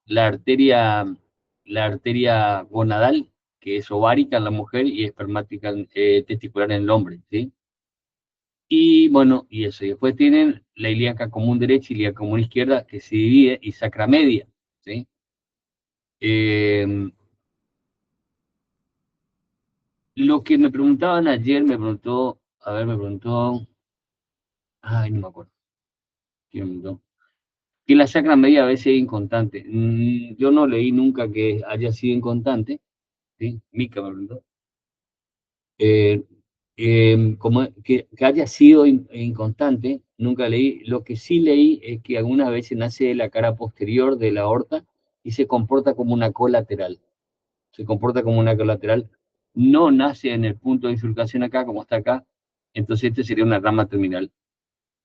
la arteria, la arteria gonadal, que es ovárica en la mujer y espermática, testicular en el hombre, ¿sí? Y bueno, y eso. Y después tienen la ilíaca común derecha y ilíaca común izquierda, que se divide, y sacra media, ¿sí? Eh, lo que me preguntaban ayer, me preguntó, ay, no me acuerdo, ¿quién me preguntó? Que la sacra media a veces es inconstante. Yo no leí nunca que haya sido inconstante, ¿sí? Mica me preguntó. Eh, como que haya sido inconstante, nunca leí. Lo que sí leí es que algunas veces nace de la cara posterior de la aorta y se comporta como una colateral. Se comporta como una colateral. No nace en el punto de bifurcación acá, como está acá, entonces este sería una rama terminal.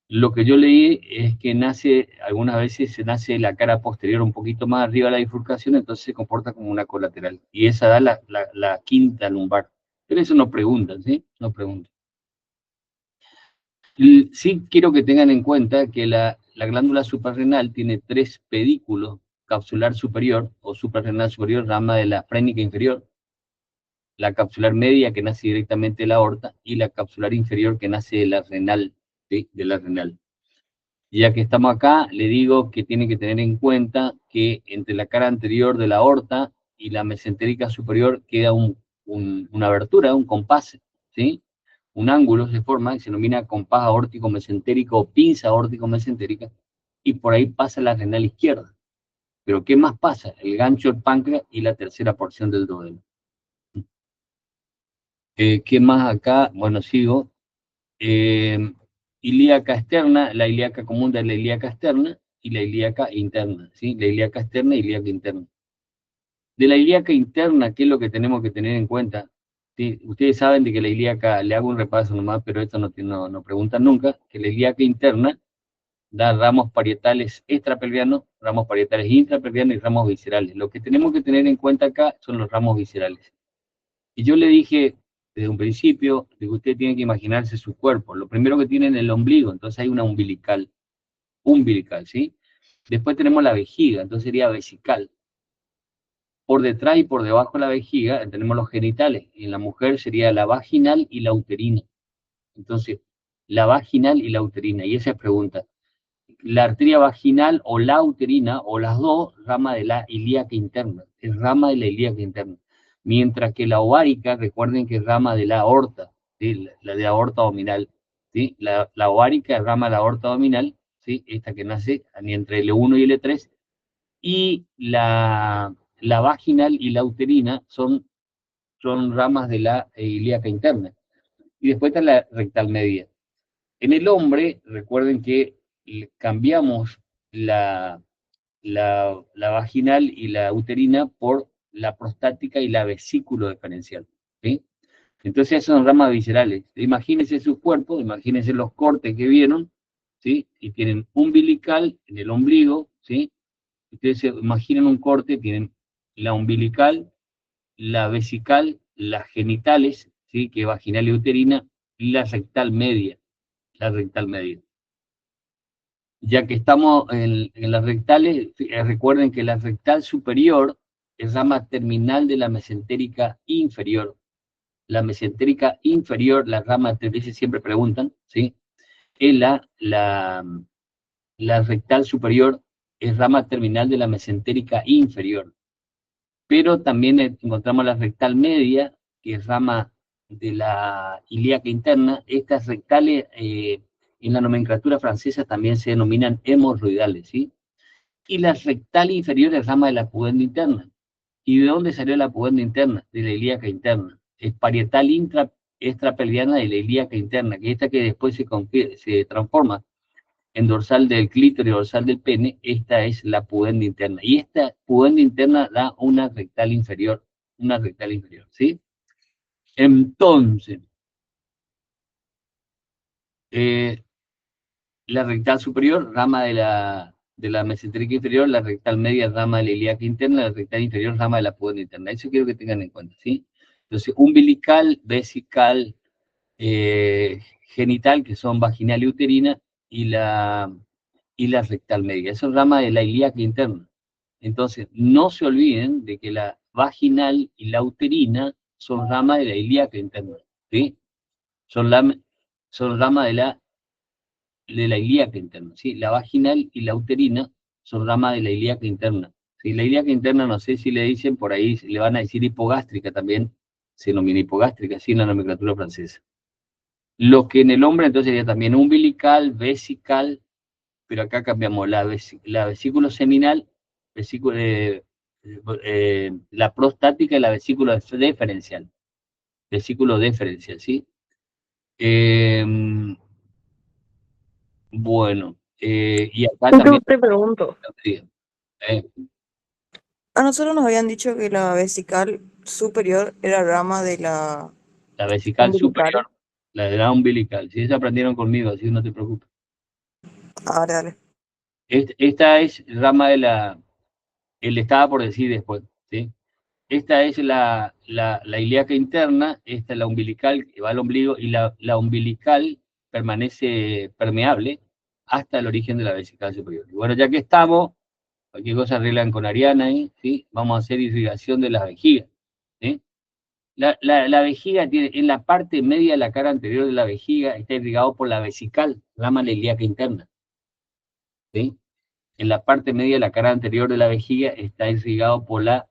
Lo que yo leí es que nace, algunas veces se nace de la cara posterior un poquito más arriba de la bifurcación, entonces se comporta como una colateral. Y esa da la quinta lumbar. Pero eso no preguntan, ¿sí? No preguntan. Sí quiero que tengan en cuenta que la glándula suprarrenal tiene tres pedículos: capsular superior o suprarrenal superior, rama de la frénica inferior; la capsular media, que nace directamente de la aorta; y la capsular inferior, que nace de la renal, ¿sí? De la renal. Ya que estamos acá, le digo que tiene que tener en cuenta que entre la cara anterior de la aorta y la mesentérica superior queda una abertura, un compás, ¿sí? Un ángulo se forma y se denomina compás aórtico mesentérico o pinza aórtico mesentérica, y por ahí pasa la renal izquierda. Pero ¿qué más pasa? El gancho del páncreas y la tercera porción del duodeno. ¿Qué más acá? Bueno, sigo. Eh, Ilíaca externa, la ilíaca común de la ilíaca externa y la ilíaca interna, ¿sí? La ilíaca externa y ilíaca interna. De la ilíaca interna, ¿qué es lo que tenemos que tener en cuenta? ¿Sí? Ustedes saben de que la ilíaca, le hago un repaso nomás, pero esto no preguntan nunca, que la ilíaca interna da ramos parietales extrapelvianos, ramos parietales intrapelvianos y ramos viscerales. Lo que tenemos que tener en cuenta acá son los ramos viscerales. Y yo le dije desde un principio que usted tiene que imaginarse su cuerpo. Lo primero que tiene es el ombligo, entonces hay una umbilical, ¿sí? Después tenemos la vejiga, entonces sería vesical. Por detrás y por debajo de la vejiga tenemos los genitales. En la mujer sería la vaginal y la uterina. Entonces, la vaginal y la uterina. Y esa es pregunta. La arteria vaginal o la uterina, o las dos, rama de la ilíaca interna. Es rama de la ilíaca interna. Mientras que la ovárica, recuerden que es rama de la aorta, ¿sí? La de aorta abdominal, ¿sí? La ovárica es rama de la aorta abdominal, ¿sí? Esta que nace entre L1 y L3, y la vaginal y la uterina son ramas de la ilíaca interna. Y después está la rectal media. En el hombre, recuerden que cambiamos la vaginal y la uterina por la prostática y la vesículo diferencial, ¿sí? Entonces esas son ramas viscerales. Imagínense su cuerpo, imagínense los cortes que vieron, ¿sí? Y tienen umbilical en el ombligo, ¿sí? Ustedes se imaginan un corte, tienen la umbilical, la vesical, las genitales, ¿sí? Que es vaginal y uterina, y la rectal media. Ya que estamos en las rectales, recuerden que la rectal superior es rama terminal de la mesentérica inferior. La mesentérica inferior, la rama, a veces siempre preguntan, ¿sí? Es la rectal superior, es rama terminal de la mesentérica inferior. Pero también encontramos la rectal media, que es rama de la ilíaca interna. Estas rectales, en la nomenclatura francesa, también se denominan hemorroidales, ¿sí? Y la rectal inferior es rama de la pudenda interna. ¿Y de dónde salió la pudenda interna? De la ilíaca interna. Es parietal extrapelviana de la ilíaca interna, que esta que después se transforma en dorsal del clítoris, dorsal del pene. Esta es la pudenda interna. Y esta pudenda interna da una rectal inferior, ¿sí? Entonces, eh, la rectal superior, rama de la mesentérica inferior; la rectal media, rama de la ilíaca interna; la rectal inferior, rama de la pudenda interna. Eso quiero que tengan en cuenta, ¿sí? Entonces, umbilical, vesical, genital, que son vaginal y uterina, y la rectal media. Eso es rama de la ilíaca interna. Entonces, no se olviden de que la vaginal y la uterina son ramas de la ilíaca interna, ¿sí? Son, son ramas de la ilíaca interna, ¿sí? La vaginal y la uterina son ramas de la ilíaca interna. ¿Sí? La ilíaca interna, no sé si le dicen, por ahí le van a decir hipogástrica también, se denomina hipogástrica, sí, en la nomenclatura francesa. Lo que en el hombre entonces sería también umbilical, vesical, pero acá cambiamos la vesícula seminal, vesícula, la prostática y la vesícula deferencial. Vesículo deferencial, ¿sí? Eh, bueno, y acá también, Te pregunto, eh, a nosotros nos habían dicho que la vesical superior era rama de la la vesical superior, umbilical. la de la umbilical, si ¿sí? Eso aprendieron conmigo, así no te preocupes. Ah, dale. Esta es rama de le estaba por decir después, ¿sí? Esta es la ilíaca interna, esta es la umbilical que va al ombligo, y la umbilical permanece permeable hasta el origen de la vesical superior. Y bueno, ya que estamos, cualquier cosa arreglan con Ariana ahí, ¿sí? Vamos a hacer irrigación de la vejiga, ¿sí? La vejiga tiene, en la parte media de la cara anterior de la vejiga, está irrigado por la vesical, rama ilíaca interna, ¿sí? En la parte media de la cara anterior de la vejiga está irrigado por la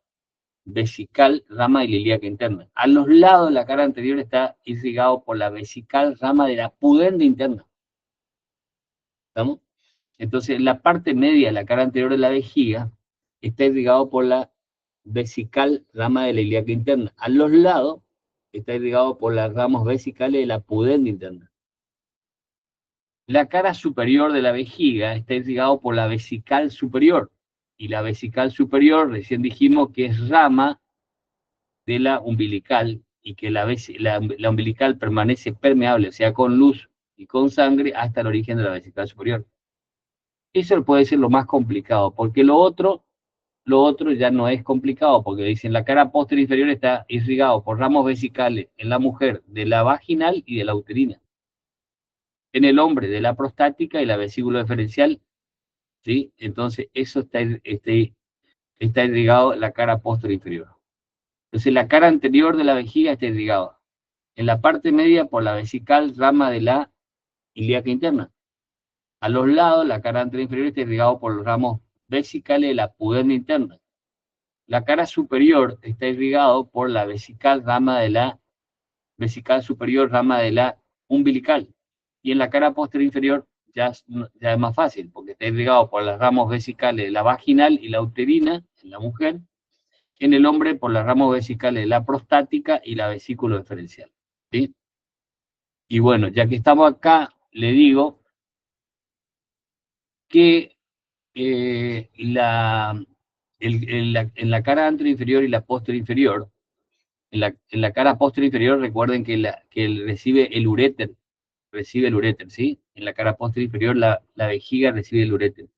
vesical, rama de la ilíaca interna. A los lados de la cara anterior está irrigado por la vesical, rama de la pudenda interna. ¿Estamos? Entonces, la parte media de la cara anterior de la vejiga está irrigado por la vesical, rama de la ilíaca interna. A los lados está irrigado por las ramas vesicales de la pudenda interna. La cara superior de la vejiga está irrigado por la vesical superior. Y la vesical superior, recién dijimos que es rama de la umbilical, y que la umbilical permanece permeable, o sea, con luz y con sangre, hasta el origen de la vesical superior. Eso puede ser lo más complicado, porque lo otro ya no es complicado, porque dicen la cara posterior inferior está irrigado por ramos vesicales en la mujer de la vaginal y de la uterina. En el hombre de la prostática y la vesícula diferencial, ¿sí? Entonces eso está irrigado la cara posterior inferior. Entonces la cara anterior de la vejiga está irrigada en la parte media por la vesical, rama de la ilíaca interna. A los lados, la cara anterior inferior está irrigado por los ramos vesicales de la pudenda interna. La cara superior está irrigado por la vesical, rama de la vesical superior, rama de la umbilical. Y en la cara posterior inferior ya es más fácil, porque está irrigado por las ramos vesicales de la vaginal y la uterina en la mujer. En el hombre por las ramos vesicales de la prostática y la vesícula diferencial, ¿sí? Y bueno, ya que estamos acá, le digo que en la cara anterior inferior y la posterior inferior, en la cara posterior inferior, recuerden que recibe el uréter, ¿sí? En la cara posterior inferior la vejiga recibe el uréter.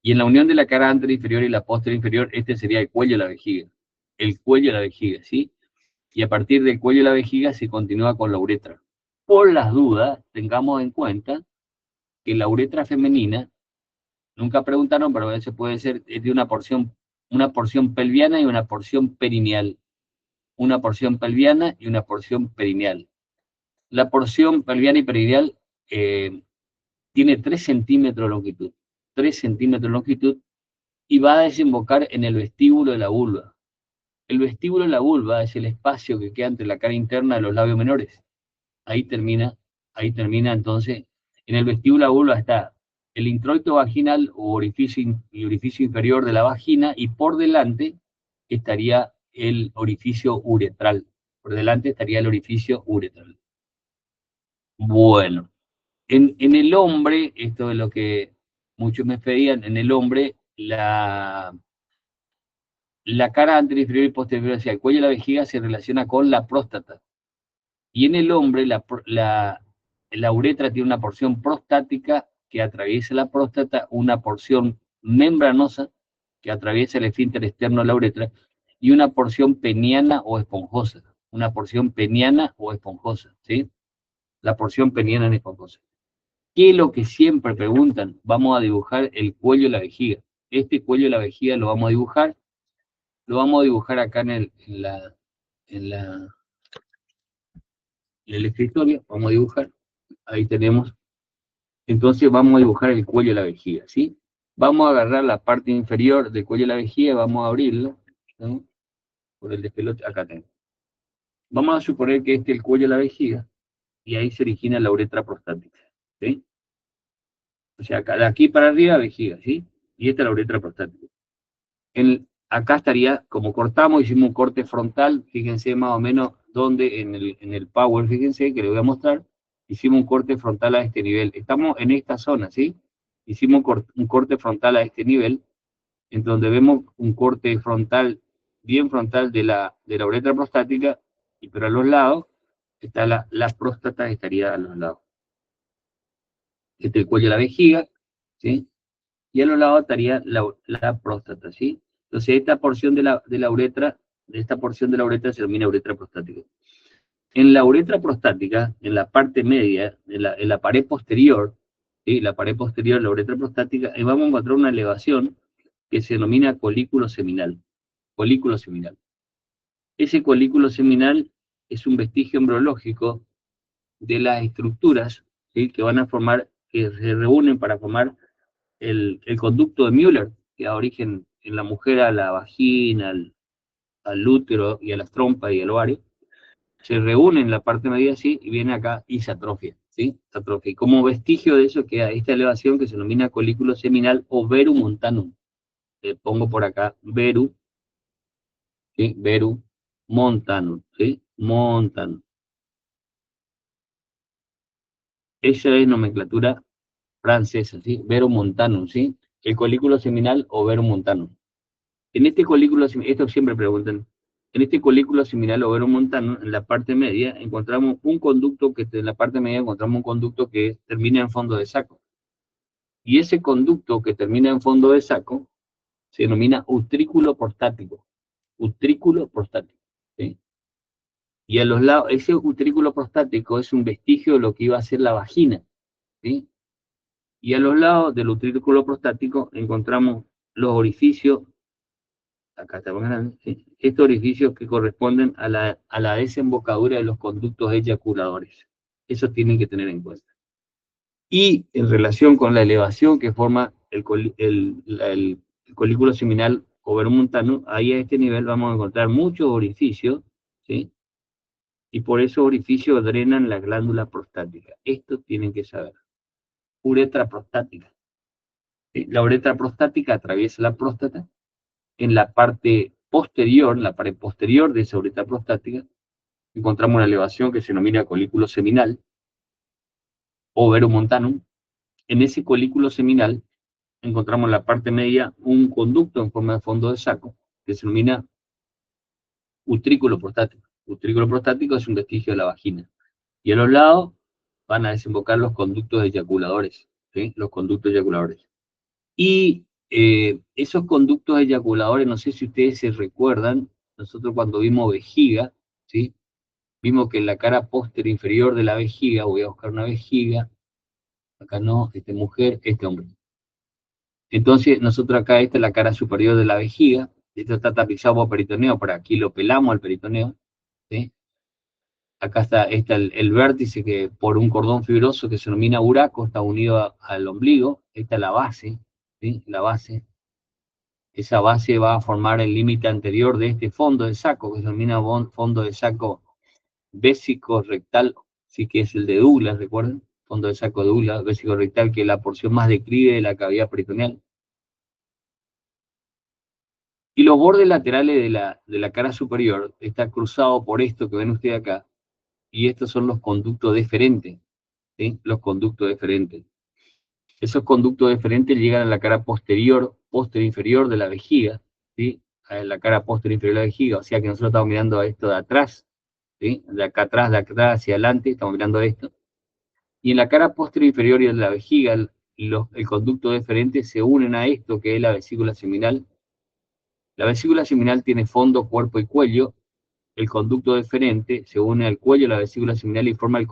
Y en la unión de la cara anterior inferior y la posterior inferior, este sería el cuello de la vejiga. El cuello de la vejiga, ¿sí? Y a partir del cuello de la vejiga se continúa con la uretra. Por las dudas, tengamos en cuenta que la uretra femenina, nunca preguntaron, pero a veces puede ser de una porción pelviana y una porción perineal. Una porción pelviana y una porción perineal. La porción pelviana y perineal tiene 3 centímetros de longitud. 3 centímetros de longitud, y va a desembocar en el vestíbulo de la vulva. El vestíbulo de la vulva es el espacio que queda entre la cara interna de los labios menores. Ahí termina, ahí termina entonces. En el vestíbulo de la vulva está el introito vaginal o orificio inferior de la vagina, y por delante estaría el orificio uretral. Por delante estaría el orificio uretral. Bueno, en el hombre, esto es lo que muchos me pedían, en el hombre la cara anterior, inferior y posterior hacia el cuello de la vejiga se relaciona con la próstata. Y en el hombre la uretra tiene una porción prostática que atraviesa la próstata, una porción membranosa que atraviesa el esfínter externo de la uretra, y una porción peniana o esponjosa. Una porción peniana o esponjosa, ¿sí? La porción peniana o esponjosa. ¿Qué es lo que siempre preguntan? Vamos a dibujar el cuello de la vejiga. este cuello de la vejiga lo vamos a dibujar. Lo vamos a dibujar acá en el escritorio. Vamos a dibujar. Ahí tenemos. Entonces vamos a dibujar el cuello de la vejiga, ¿sí? Vamos a agarrar la parte inferior del cuello de la vejiga y vamos a abrirlo, ¿no? Por el despelote, acá tenemos. Vamos a suponer que este es el cuello de la vejiga, y ahí se origina la uretra prostática, ¿sí? O sea, acá, de aquí para arriba, vejiga, ¿sí? Y esta es la uretra prostática. Acá estaría, como cortamos, hicimos un corte frontal, fíjense más o menos dónde en el power, fíjense que le voy a mostrar, hicimos un corte frontal a este nivel. Estamos en esta zona, ¿sí? Hicimos un corte frontal a este nivel, en donde vemos un corte frontal, bien frontal de la uretra prostática, pero a los lados, está la próstata estaría a los lados. Este es el cuello de la vejiga, ¿sí? Y a los lados estaría la próstata, ¿sí? Entonces esta porción de la uretra, de esta porción de la uretra se denomina uretra prostática. En la uretra prostática, en la parte media, en la pared posterior, ¿sí? La pared posterior de la uretra prostática, vamos a encontrar una elevación que se denomina colículo seminal. Colículo seminal. Ese colículo seminal es un vestigio embriológico de las estructuras, ¿sí? Que van a formar, que se reúnen para formar el conducto de Müller, que da origen en la mujer a la vagina, al útero y a las trompas y al ovario, se reúne en la parte media así y viene acá y se atrofia, ¿sí? Se atrofia. Y como vestigio de eso queda esta elevación que se denomina colículo seminal o veru montanum. Le pongo por acá veru, ¿sí? Veru montanum, ¿sí? Montanum. Esa es nomenclatura francesa, ¿sí? Veru montanum, ¿sí? El colículo seminal o veru montanum. En este colículo, esto siempre preguntan, en este colículo seminal o veromontano, en la parte media, encontramos un conducto en la parte media encontramos un conducto que termina en fondo de saco. Y ese conducto que termina en fondo de saco se denomina utrículo prostático. Utrículo prostático, ¿sí? Y a los lados, ese utrículo prostático es un vestigio de lo que iba a ser la vagina, ¿sí? Y a los lados del utrículo prostático encontramos los orificios, acá está más grande, ¿sí? Estos orificios que corresponden a la desembocadura de los conductos eyaculadores. Eso tienen que tener en cuenta. Y en relación con la elevación que forma el colículo seminal o verumontano, ahí a este nivel vamos a encontrar muchos orificios, ¿sí? Y por esos orificios drenan la glándula prostática. Esto tienen que saber. Uretra prostática, ¿sí? La uretra prostática atraviesa la próstata. En la parte posterior, la pared posterior de esa uretra prostática, encontramos una elevación que se denomina colículo seminal o verumontanum. En ese colículo seminal encontramos en la parte media un conducto en forma de fondo de saco que se denomina utrículo prostático. Utrículo prostático es un vestigio de la vagina. Y a los lados van a desembocar los conductos eyaculadores, ¿sí? Los conductos eyaculadores. Y esos conductos eyaculadores, no sé si ustedes se recuerdan, nosotros cuando vimos vejiga, ¿sí? Vimos que en la cara posterior inferior de la vejiga, voy a buscar una vejiga, acá no, mujer, hombre. Entonces, nosotros acá, esta es la cara superior de la vejiga, esto está tapizado por peritoneo, por aquí lo pelamos al peritoneo, ¿sí? Acá está, el vértice que por un cordón fibroso que se denomina uraco, está unido al ombligo, esta es la base, ¿sí? La base. Esa base va a formar el límite anterior de este fondo de saco, que se denomina fondo de saco vésico rectal, sí que es el de Douglas, recuerden, fondo de saco de Douglas, vésico rectal, que es la porción más declive de la cavidad peritoneal. Y los bordes laterales de la cara superior está cruzado por esto que ven ustedes acá, y estos son los conductos deferentes, ¿sí? Los conductos deferentes. Esos conductos deferentes llegan a la cara posterior inferior de la vejiga, ¿sí? A la cara posterior inferior de la vejiga, o sea que nosotros estamos mirando a esto de atrás, ¿sí? De acá atrás hacia adelante, estamos mirando esto. Y en la cara posterior inferior de la vejiga, el conducto deferente se unen a esto que es la vesícula seminal. La vesícula seminal tiene fondo, cuerpo y cuello. El conducto deferente se une al cuello de la vesícula seminal y forma los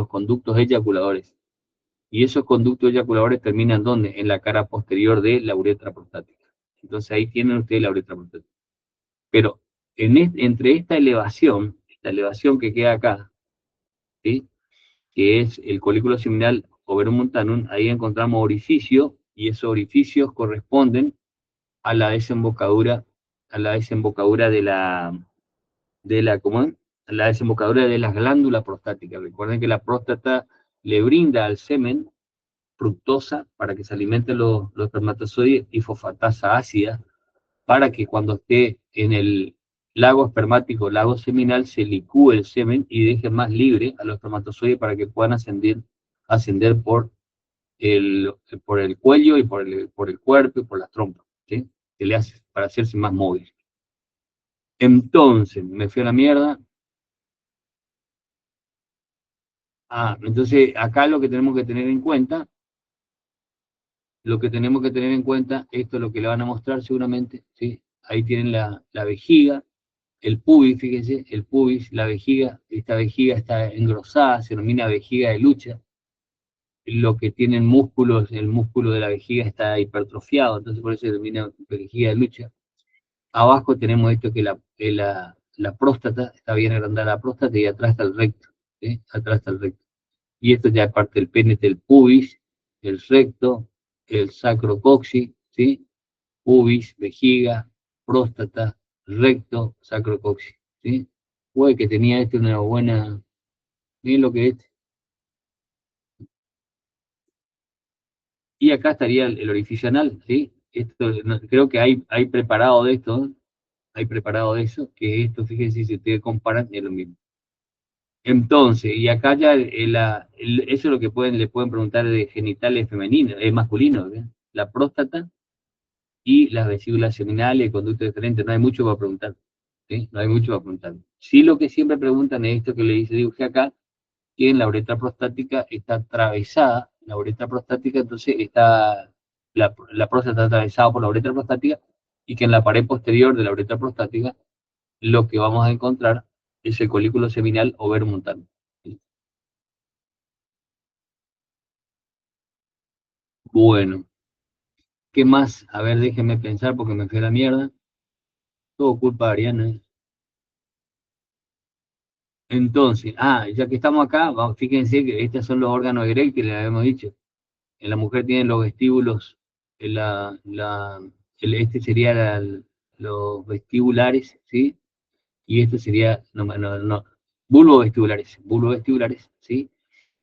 conductos eyaculadores. Y esos conductos eyaculadores terminan ¿dónde? En la cara posterior de la uretra prostática. Entonces ahí tienen ustedes la uretra prostática. Pero entre esta elevación que queda acá, ¿sí? Que es el colículo seminal overomontanum, ahí encontramos orificios, y esos orificios corresponden a la desembocadura, ¿cómo es? A la desembocadura de las glándulas prostáticas. Recuerden que la próstata le brinda al semen fructosa para que se alimenten los espermatozoides y fosfatasa ácida para que cuando esté en el lago espermático, lago seminal, se licúe el semen y deje más libre a los espermatozoides para que puedan ascender por el cuello y por el cuerpo y por las trompas, ¿sí? Que le hace para hacerse más móvil. Entonces, me fui a la mierda. Entonces acá lo que tenemos que tener en cuenta, esto es lo que le van a mostrar seguramente, ¿sí? Ahí tienen la vejiga, el pubis, fíjense, el pubis, la vejiga, esta vejiga está engrosada, se denomina vejiga de lucha. Lo que tienen músculos, el músculo de la vejiga está hipertrofiado, entonces por eso se denomina vejiga de lucha. Abajo tenemos esto que la próstata, está bien agrandada la próstata y atrás está el recto, ¿sí? Atrás está el recto. Y esto ya parte del pene, del pubis, el recto, el sacrocoxis, ¿sí? Pubis, vejiga, próstata, recto, sacrocoxis, ¿sí? Puede que tenía una buena, miren lo que es. Y acá estaría el orificio anal, ¿sí? Esto, creo que hay preparado de esto, hay preparado de eso, que esto, fíjense, si ustedes comparan, es lo mismo. Entonces, y acá ya eso es lo que le pueden preguntar de genitales femeninos, masculinos, ¿verdad? La próstata y las vesículas seminales, conducto diferente, no hay mucho para preguntar, ¿sí? No hay mucho para preguntar. Sí, lo que siempre preguntan es esto que le dibujé acá, que en la uretra prostática está atravesada, la uretra prostática, entonces la próstata está atravesada por la uretra prostática, y que en la pared posterior de la uretra prostática lo que vamos a encontrar es el colículo seminal overmontano. Bueno, ¿qué más? A ver, déjenme pensar porque me fui a la mierda. Todo culpa de Ariana. Entonces, ya que estamos acá, fíjense que estos son los órganos eréctiles, les habíamos dicho. En la mujer tienen los vestíbulos, en este sería los vestibulares, ¿sí? Y esto sería, no, bulbo vestibulares, ¿sí?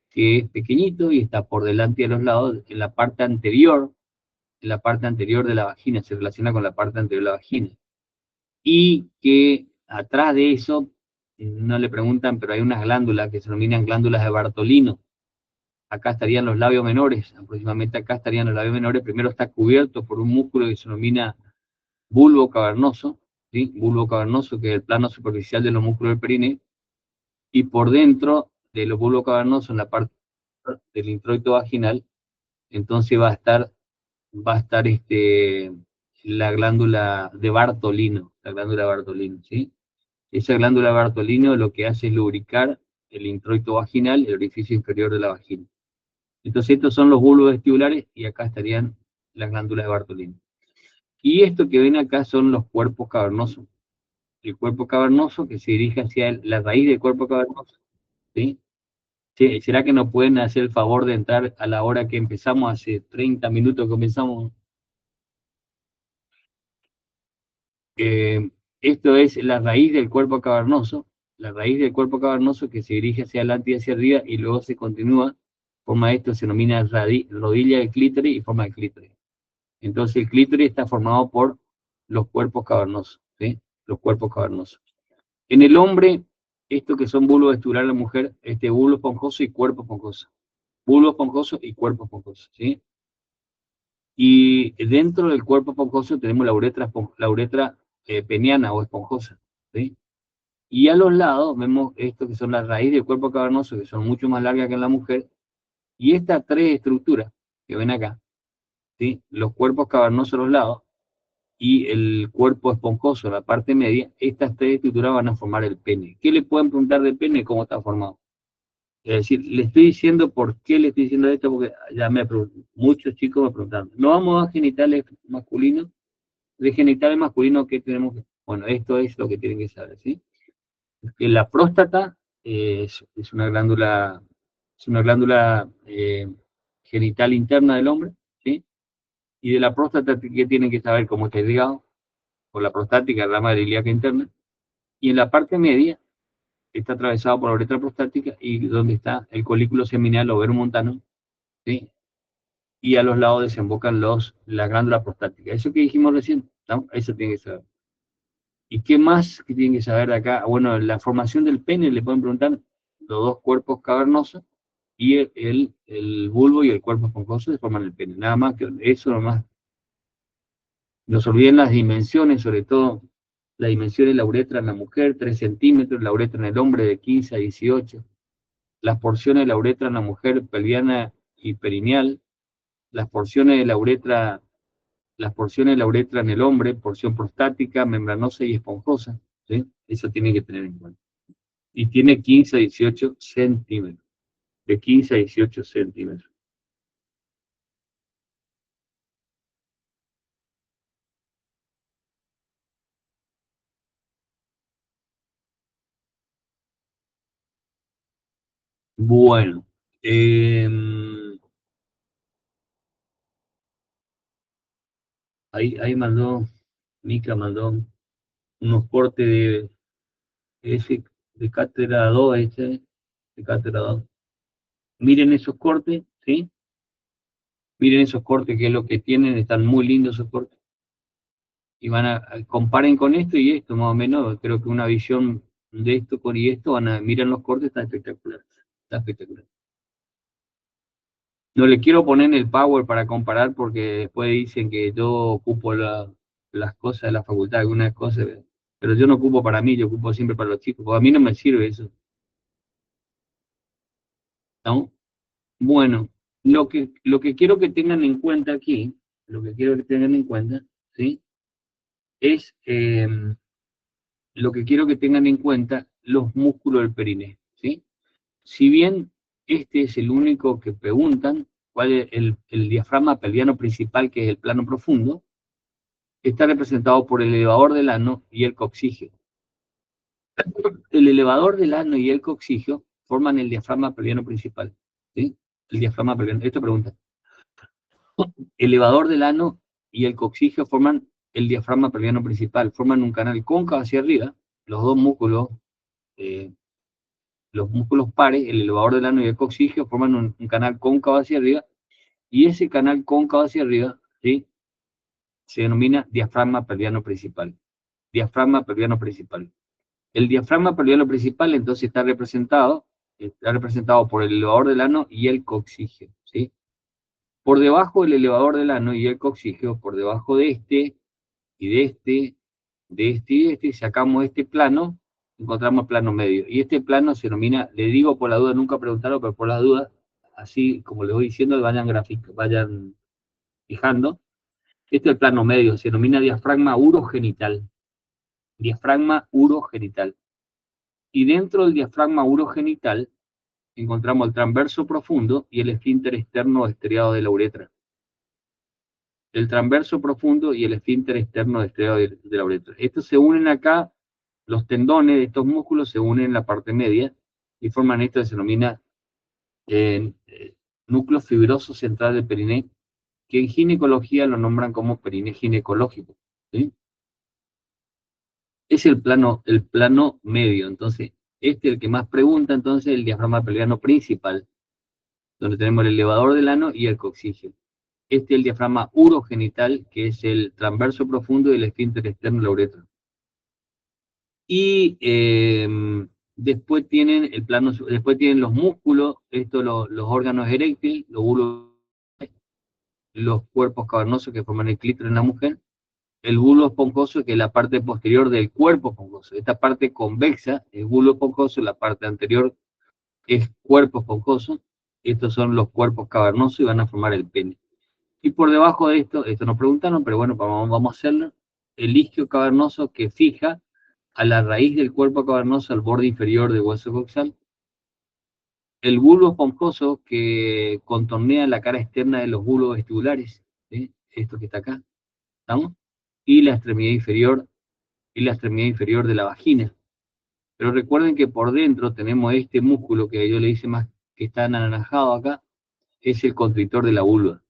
Que es pequeñito y está por delante y a los lados, en la parte anterior de la vagina, se relaciona con la parte anterior de la vagina. Y que atrás de eso, no le preguntan, pero hay unas glándulas que se denominan glándulas de Bartolino. Acá estarían los labios menores, aproximadamente acá estarían los labios menores. Primero está cubierto por un músculo que se denomina bulbo cavernoso, ¿sí? Bulbo cavernoso, que es el plano superficial de los músculos del perine, y por dentro de los bulbos cavernosos, en la parte del introito vaginal, entonces va a estar la glándula de Bartolino, ¿sí? Esa glándula de Bartolino lo que hace es lubricar el introito vaginal, el orificio inferior de la vagina. Entonces estos son los bulbos vestibulares y acá estarían las glándulas de Bartolino. Y esto que ven acá son los cuerpos cavernosos. El cuerpo cavernoso que se dirige hacia la raíz del cuerpo cavernoso, ¿sí? Sí, ¿será que nos pueden hacer el favor de entrar a la hora que empezamos? Hace 30 minutos que comenzamos. Eh, Esto es la raíz del cuerpo cavernoso que se dirige hacia adelante y hacia arriba y luego se continúa, forma esto, se denomina rodilla de clítoris y forma de clítoris. Entonces el clítoris está formado por los cuerpos cavernosos, ¿sí? Los cuerpos cavernosos. En el hombre, esto que son bulbo vestibular, la mujer, bulbo esponjoso y cuerpo esponjoso. Bulbo esponjoso y cuerpo esponjoso, ¿sí? Y dentro del cuerpo esponjoso tenemos la uretra peniana o esponjosa, ¿sí? Y a los lados vemos esto que son las raíces del cuerpo cavernoso, que son mucho más largas que en la mujer, y estas tres estructuras que ven acá, ¿sí? Los cuerpos cavernosos a los lados y el cuerpo esponjoso, la parte media, estas tres estructuras van a formar el pene. ¿Qué le pueden preguntar del pene? ¿Cómo está formado? Es decir, le estoy diciendo por qué le estoy diciendo esto, porque ya muchos chicos me preguntaron, ¿no vamos a genitales masculinos? De genitales masculinos, ¿qué tenemos que...? Bueno, esto es lo que tienen que saber, ¿sí? Que la próstata es una glándula genital interna del hombre, ¿sí? Y de la próstata, ¿qué tienen que saber? Cómo está irrigado, por la prostática, rama de la ilíaca interna, y en la parte media está atravesado por la uretra prostática y donde está el colículo seminal o verumontano, ¿sí? Y a los lados desembocan la glándula prostática. Eso que dijimos recién, ¿no? Eso tiene que saber. ¿Y qué más que tienen que saber de acá? Bueno, la formación del pene, le pueden preguntar los dos cuerpos cavernosos y el bulbo y el cuerpo esponjoso se forman el pene. Nada más que eso, nomás. No se olviden las dimensiones, sobre todo la dimensión de la uretra en la mujer, 3 centímetros, la uretra en el hombre de 15 a 18, las porciones de la uretra en la mujer pelviana y perineal, las porciones de la uretra, las porciones de la uretra en el hombre, porción prostática, membranosa y esponjosa, ¿sí? Eso tiene que tener en cuenta. Y tiene 15 a 18 centímetros, de 15 a 18 centímetros. Bueno, ahí mandó, Mica mandó unos cortes ese, de cátedra 2, de cátedra 2. Miren esos cortes, ¿sí? Miren esos cortes, que es lo que tienen, están muy lindos esos cortes. Y comparen con esto y esto, más o menos, creo que una visión de esto con y esto, miren los cortes, está espectacular. Está espectacular. No le quiero poner en el Power para comparar porque después dicen que yo ocupo las cosas de la facultad, algunas cosas, pero yo no ocupo para mí, yo ocupo siempre para los chicos, porque a mí no me sirve eso, ¿no? Bueno, lo que quiero que tengan en cuenta aquí, lo que quiero que tengan en cuenta, ¿sí? Es lo que quiero que tengan en cuenta los músculos del periné, ¿sí? Si bien este es el único que preguntan, cuál es el diafragma pelviano principal, que es el plano profundo, está representado por el elevador del ano y el coxígeo. El elevador del ano y el coxígeo forman el diafragma pelviano principal, ¿sí? El diafragma pelviano, esta pregunta. El elevador del ano y el coxígeo forman el diafragma pelviano principal, forman un canal cóncavo hacia arriba, los dos músculos, eh, los músculos pares, el elevador del ano y el coxígeo forman un canal cóncavo hacia arriba, y ese canal cóncavo hacia arriba, ¿sí? Se denomina diafragma pelviano principal. Diafragma pelviano principal. El diafragma pelviano principal entonces está representado por el elevador del ano y el coxígeo, ¿sí? Por debajo del elevador del ano y el coxígeo, por debajo de este, y de este, de este y de este, sacamos este plano, encontramos el plano medio. Y este plano se denomina, le digo por la duda, nunca preguntaron, pero por la duda, así como les voy diciendo, vayan fijando. Este es el plano medio, se denomina diafragma urogenital. Diafragma urogenital. Y dentro del diafragma urogenital encontramos el transverso profundo y el esfínter externo estriado de la uretra. El transverso profundo y el esfínter externo estriado de la uretra. Estos se unen acá, los tendones de estos músculos se unen en la parte media y forman esto que se denomina núcleo fibroso central del periné, que en ginecología lo nombran como periné ginecológico, ¿sí? Es el plano medio. Entonces, este es el que más pregunta, entonces, el diafragma pelviano principal, donde tenemos el elevador del ano y el coxígeo. Este es el diafragma urogenital, que es el transverso profundo y el esfínter externo de la uretra. Y después tienen los músculos, los órganos eréctiles, los cuerpos cavernosos que forman el clítoris en la mujer, el bulbo esponjoso, que es la parte posterior del cuerpo esponjoso. Esta parte convexa es bulbo esponjoso, la parte anterior es cuerpo esponjoso. Estos son los cuerpos cavernosos y van a formar el pene. Y por debajo de esto nos preguntaron, pero bueno, vamos a hacerlo, el isquio cavernoso, que fija a la raíz del cuerpo cavernoso al borde inferior del hueso coxal. el bulbo esponjoso que contornea la cara externa de los bulbos vestibulares, ¿sí? Esto que está acá, ¿estamos? Y la extremidad inferior de la vagina. Pero recuerden que por dentro tenemos este músculo que yo le hice más, que está anaranjado acá, es el constrictor de la vulva,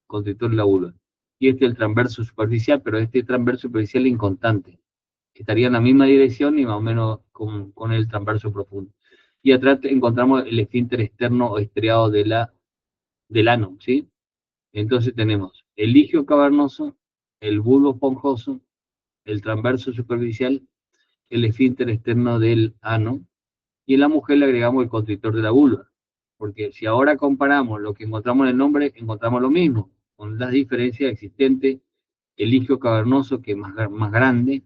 constrictor de la vulva. Y este es el transverso superficial, pero este transverso superficial es inconstante. Estaría en la misma dirección y más o menos con el transverso profundo. Y atrás encontramos el esfínter externo o estriado del ano, ¿sí? Entonces tenemos el ligio cavernoso, el bulbo esponjoso, el transverso superficial, el esfínter externo del ano, y en la mujer le agregamos el constrictor de la vulva. Porque si ahora comparamos lo que encontramos en el nombre, encontramos lo mismo, con las diferencias existentes, el ligio cavernoso, que es más grande,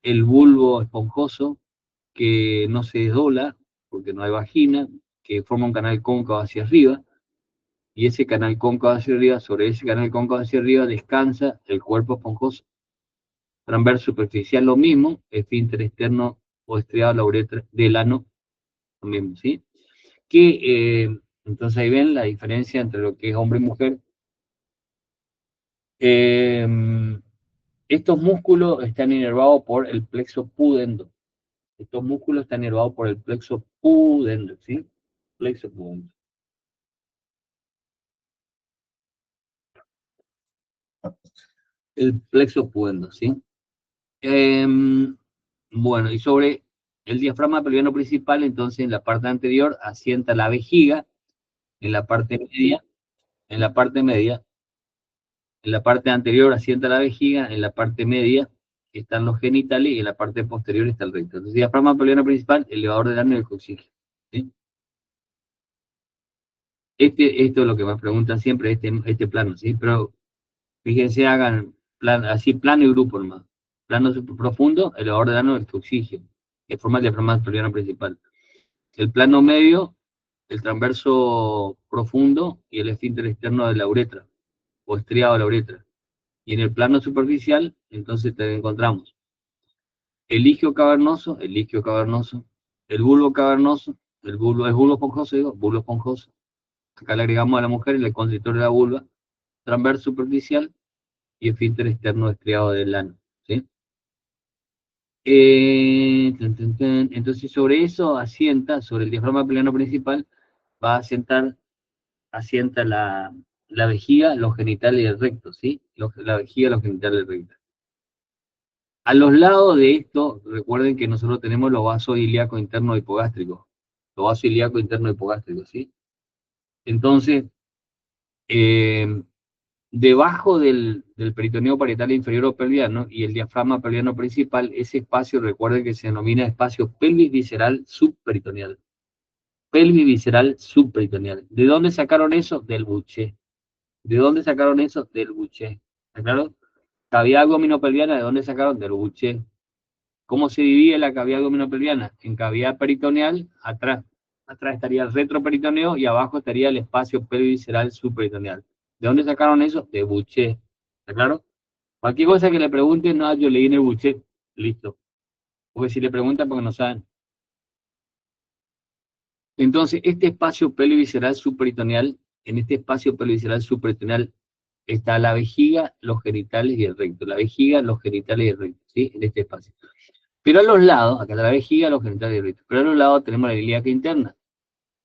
el bulbo esponjoso, que no se desdobla, porque no hay vagina, que forma un canal cóncavo hacia arriba, y ese canal cóncavo hacia arriba, sobre ese canal cóncavo hacia arriba, descansa el cuerpo esponjoso. Transverso superficial lo mismo, esfínter externo o estriado la uretra del ano, lo mismo, ¿sí? Entonces ahí ven la diferencia entre lo que es hombre y mujer. Estos músculos están inervados por el plexo pudendo. Estos músculos están inervados por el plexo pudendo, ¿sí? Plexo pudendo. El plexo pudendo, ¿sí? Bueno, y sobre el diafragma pelviano principal, entonces en la parte anterior asienta la vejiga, en la parte media, en la parte media, en la parte anterior asienta la vejiga, en la parte media están los genitales y en la parte posterior está el recto. Entonces, diafragma pelviano principal, elevador del ano y el coxígeno, ¿sí? Esto es lo que me preguntan siempre, este plano, ¿sí? Pero fíjense, hagan así plano y grupo nomás. Plano profundo, elevador del ano y el coxígeno, que forma el diafragma pelviano principal. El plano medio, el transverso profundo y el esfínter externo de la uretra, o estriado de la uretra. Y en el plano superficial, entonces encontramos el ligio cavernoso, el bulbo cavernoso, el bulbo esponjoso, digo, bulbo esponjoso. Acá le agregamos a la mujer el constrictor de la vulva, transverso superficial y esfínter externo estriado del ano, ¿sí? Entonces sobre eso asienta, sobre el diafragma plano principal, va a asienta la vejiga, los genitales y el recto, ¿sí? La vejiga, los genitales y el recto. A los lados de esto, recuerden que nosotros tenemos los vasos ilíacos internos hipogástricos. Los vasos ilíacos internos hipogástricos, ¿sí? Entonces, eh, debajo del peritoneo parietal inferior o pelviano y el diafragma pelviano principal, ese espacio, recuerden que se denomina espacio pelvis visceral subperitoneal. Pelvis visceral subperitoneal. ¿De dónde sacaron eso? Del buché. ¿De dónde sacaron eso? Del buché. ¿Está claro? Cavidad abdominopelviana, ¿de dónde sacaron? Del buché. ¿Cómo se divide la cavidad abdominopelviana? En cavidad peritoneal, atrás. Atrás estaría el retroperitoneo y abajo estaría el espacio pelvisceral subperitoneal. ¿De dónde sacaron eso? De Boucher. ¿Está claro? Cualquier cosa que le pregunten, no, yo leí en el Boucher. Listo. Porque si le preguntan, porque no saben. Entonces, este espacio pelvisceral subperitoneal, en este espacio pelvisceral subperitoneal está la vejiga, los genitales y el recto. La vejiga, los genitales y el recto, ¿sí? En este espacio. Pero a los lados, acá está la vejiga, los genitales y el recto. Pero a los lados tenemos la ilíaca interna.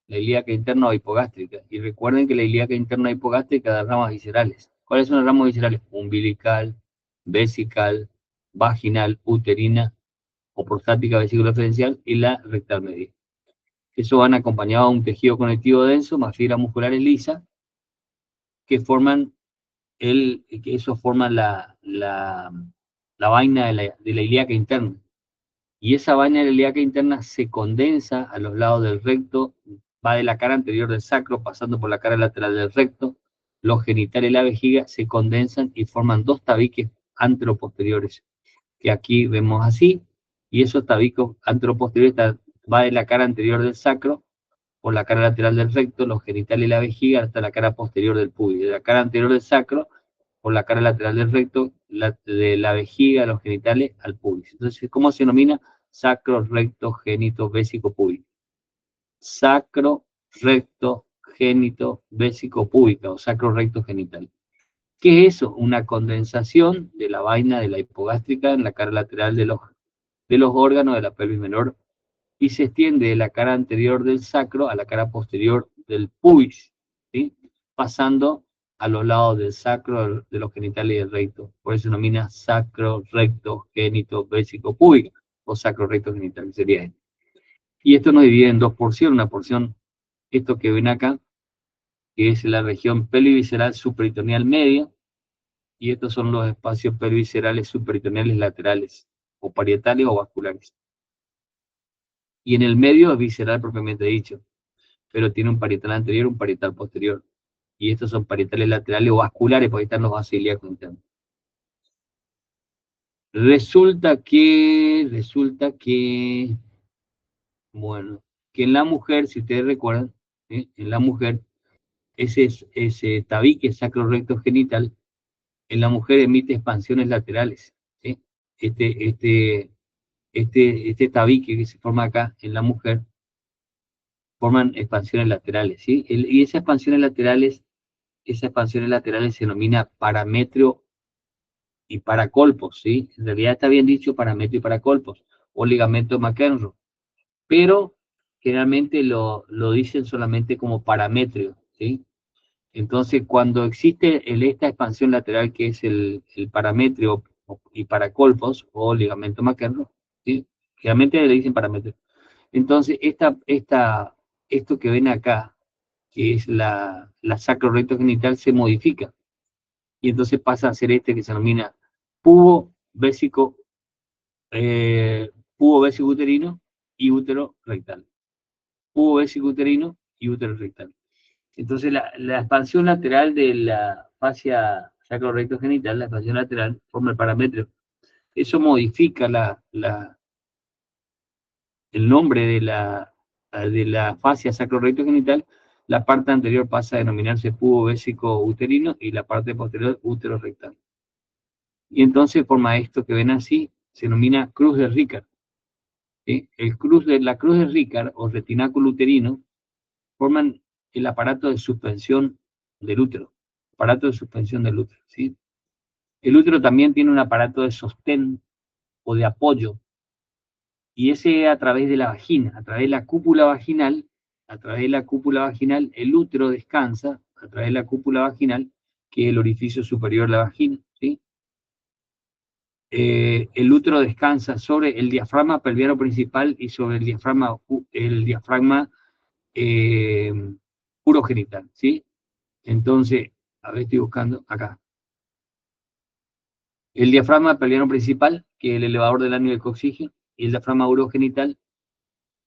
La ilíaca interna o hipogástrica. Y recuerden que la ilíaca interna hipogástrica da ramas viscerales. ¿Cuáles son las ramas viscerales? Umbilical, vesical, vaginal, uterina o prostática vesícula referencial y la rectal media. Eso van acompañado de un tejido conectivo denso, más fibras musculares lisas, que forman que eso forma la vaina de la ilíaca interna. Y esa vaina de la ilíaca interna se condensa a los lados del recto, va de la cara anterior del sacro, pasando por la cara lateral del recto, los genitales y la vejiga se condensan y forman dos tabiques anteroposteriores, que aquí vemos así, y esos tabiques anteroposteriores va de la cara anterior del sacro, por la cara lateral del recto, los genitales y la vejiga, hasta la cara posterior del pubis, de la cara anterior del sacro, por la cara lateral del recto, de la vejiga, los genitales, al pubis. Entonces, ¿cómo se denomina? Sacro, recto, génito, vésico, púbico. Sacro, recto, génito, vésico, púbica, o sacro recto genital. ¿Qué es eso? Una condensación de la vaina de la hipogástrica en la cara lateral de los órganos de la pelvis menor y se extiende de la cara anterior del sacro a la cara posterior del pubis, ¿sí? Pasando a los lados del sacro, de los genitales y del recto. Por eso se denomina sacro, recto, génito, vésico, púbica, o sacro, recto, genital, sería esto. Y esto nos divide en dos porciones, una porción, esto que ven acá, que es la región pelvivisceral superitoneal media, y estos son los espacios pelviviscerales superitoneales laterales, o parietales o vasculares. Y en el medio es visceral propiamente dicho, pero tiene un parietal anterior y un parietal posterior. Y estos son parietales laterales o vasculares, porque ahí están los vasos ilíacos internos. Resulta que, bueno, que en la mujer, si ustedes recuerdan, ¿sí? En la mujer, ese tabique sacro recto genital, en la mujer emite expansiones laterales, ¿sí? Este, este, este tabique que se forma acá en la mujer, forman expansiones laterales, ¿sí? Y esas expansiones laterales se denomina parametrio y paracolpos, ¿sí? En realidad está bien dicho parametrio y paracolpos, o ligamento McEnroe, pero generalmente lo dicen solamente como parametrio, ¿sí? Entonces, cuando existe esta expansión lateral que es el parametrio y paracolpos, o ligamento McEnroe, ¿sí? Generalmente le dicen parametrio. Entonces, esto que ven acá, que es la sacro recto genital, se modifica. Y entonces pasa a ser este que se denomina pubo vésico, pubo vésico uterino y útero rectal. Pubo vésico uterino y útero rectal. Entonces la expansión lateral de la fascia sacro recto genital, la expansión lateral, forma el parámetro. Eso modifica el nombre de la fascia sacro recto genital. La parte anterior pasa a denominarse pubo vésico uterino y la parte posterior útero rectal. Y entonces forma esto que ven así, se denomina cruz de Ricard. ¿Sí? La cruz de Ricard o retináculo uterino forman el aparato de suspensión del útero. Aparato de suspensión del útero. ¿Sí? El útero también tiene un aparato de sostén o de apoyo, y ese a través de la vagina, a través de la cúpula vaginal, a través de la cúpula vaginal, el útero descansa a través de la cúpula vaginal, que es el orificio superior de la vagina, ¿sí? El útero descansa sobre el diafragma pelviano principal y sobre el diafragma eh, urogenital, ¿sí? Entonces, a ver, estoy buscando acá. El diafragma pelviano principal, que es el elevador del ano y del coxígeno, y el diafragma urogenital,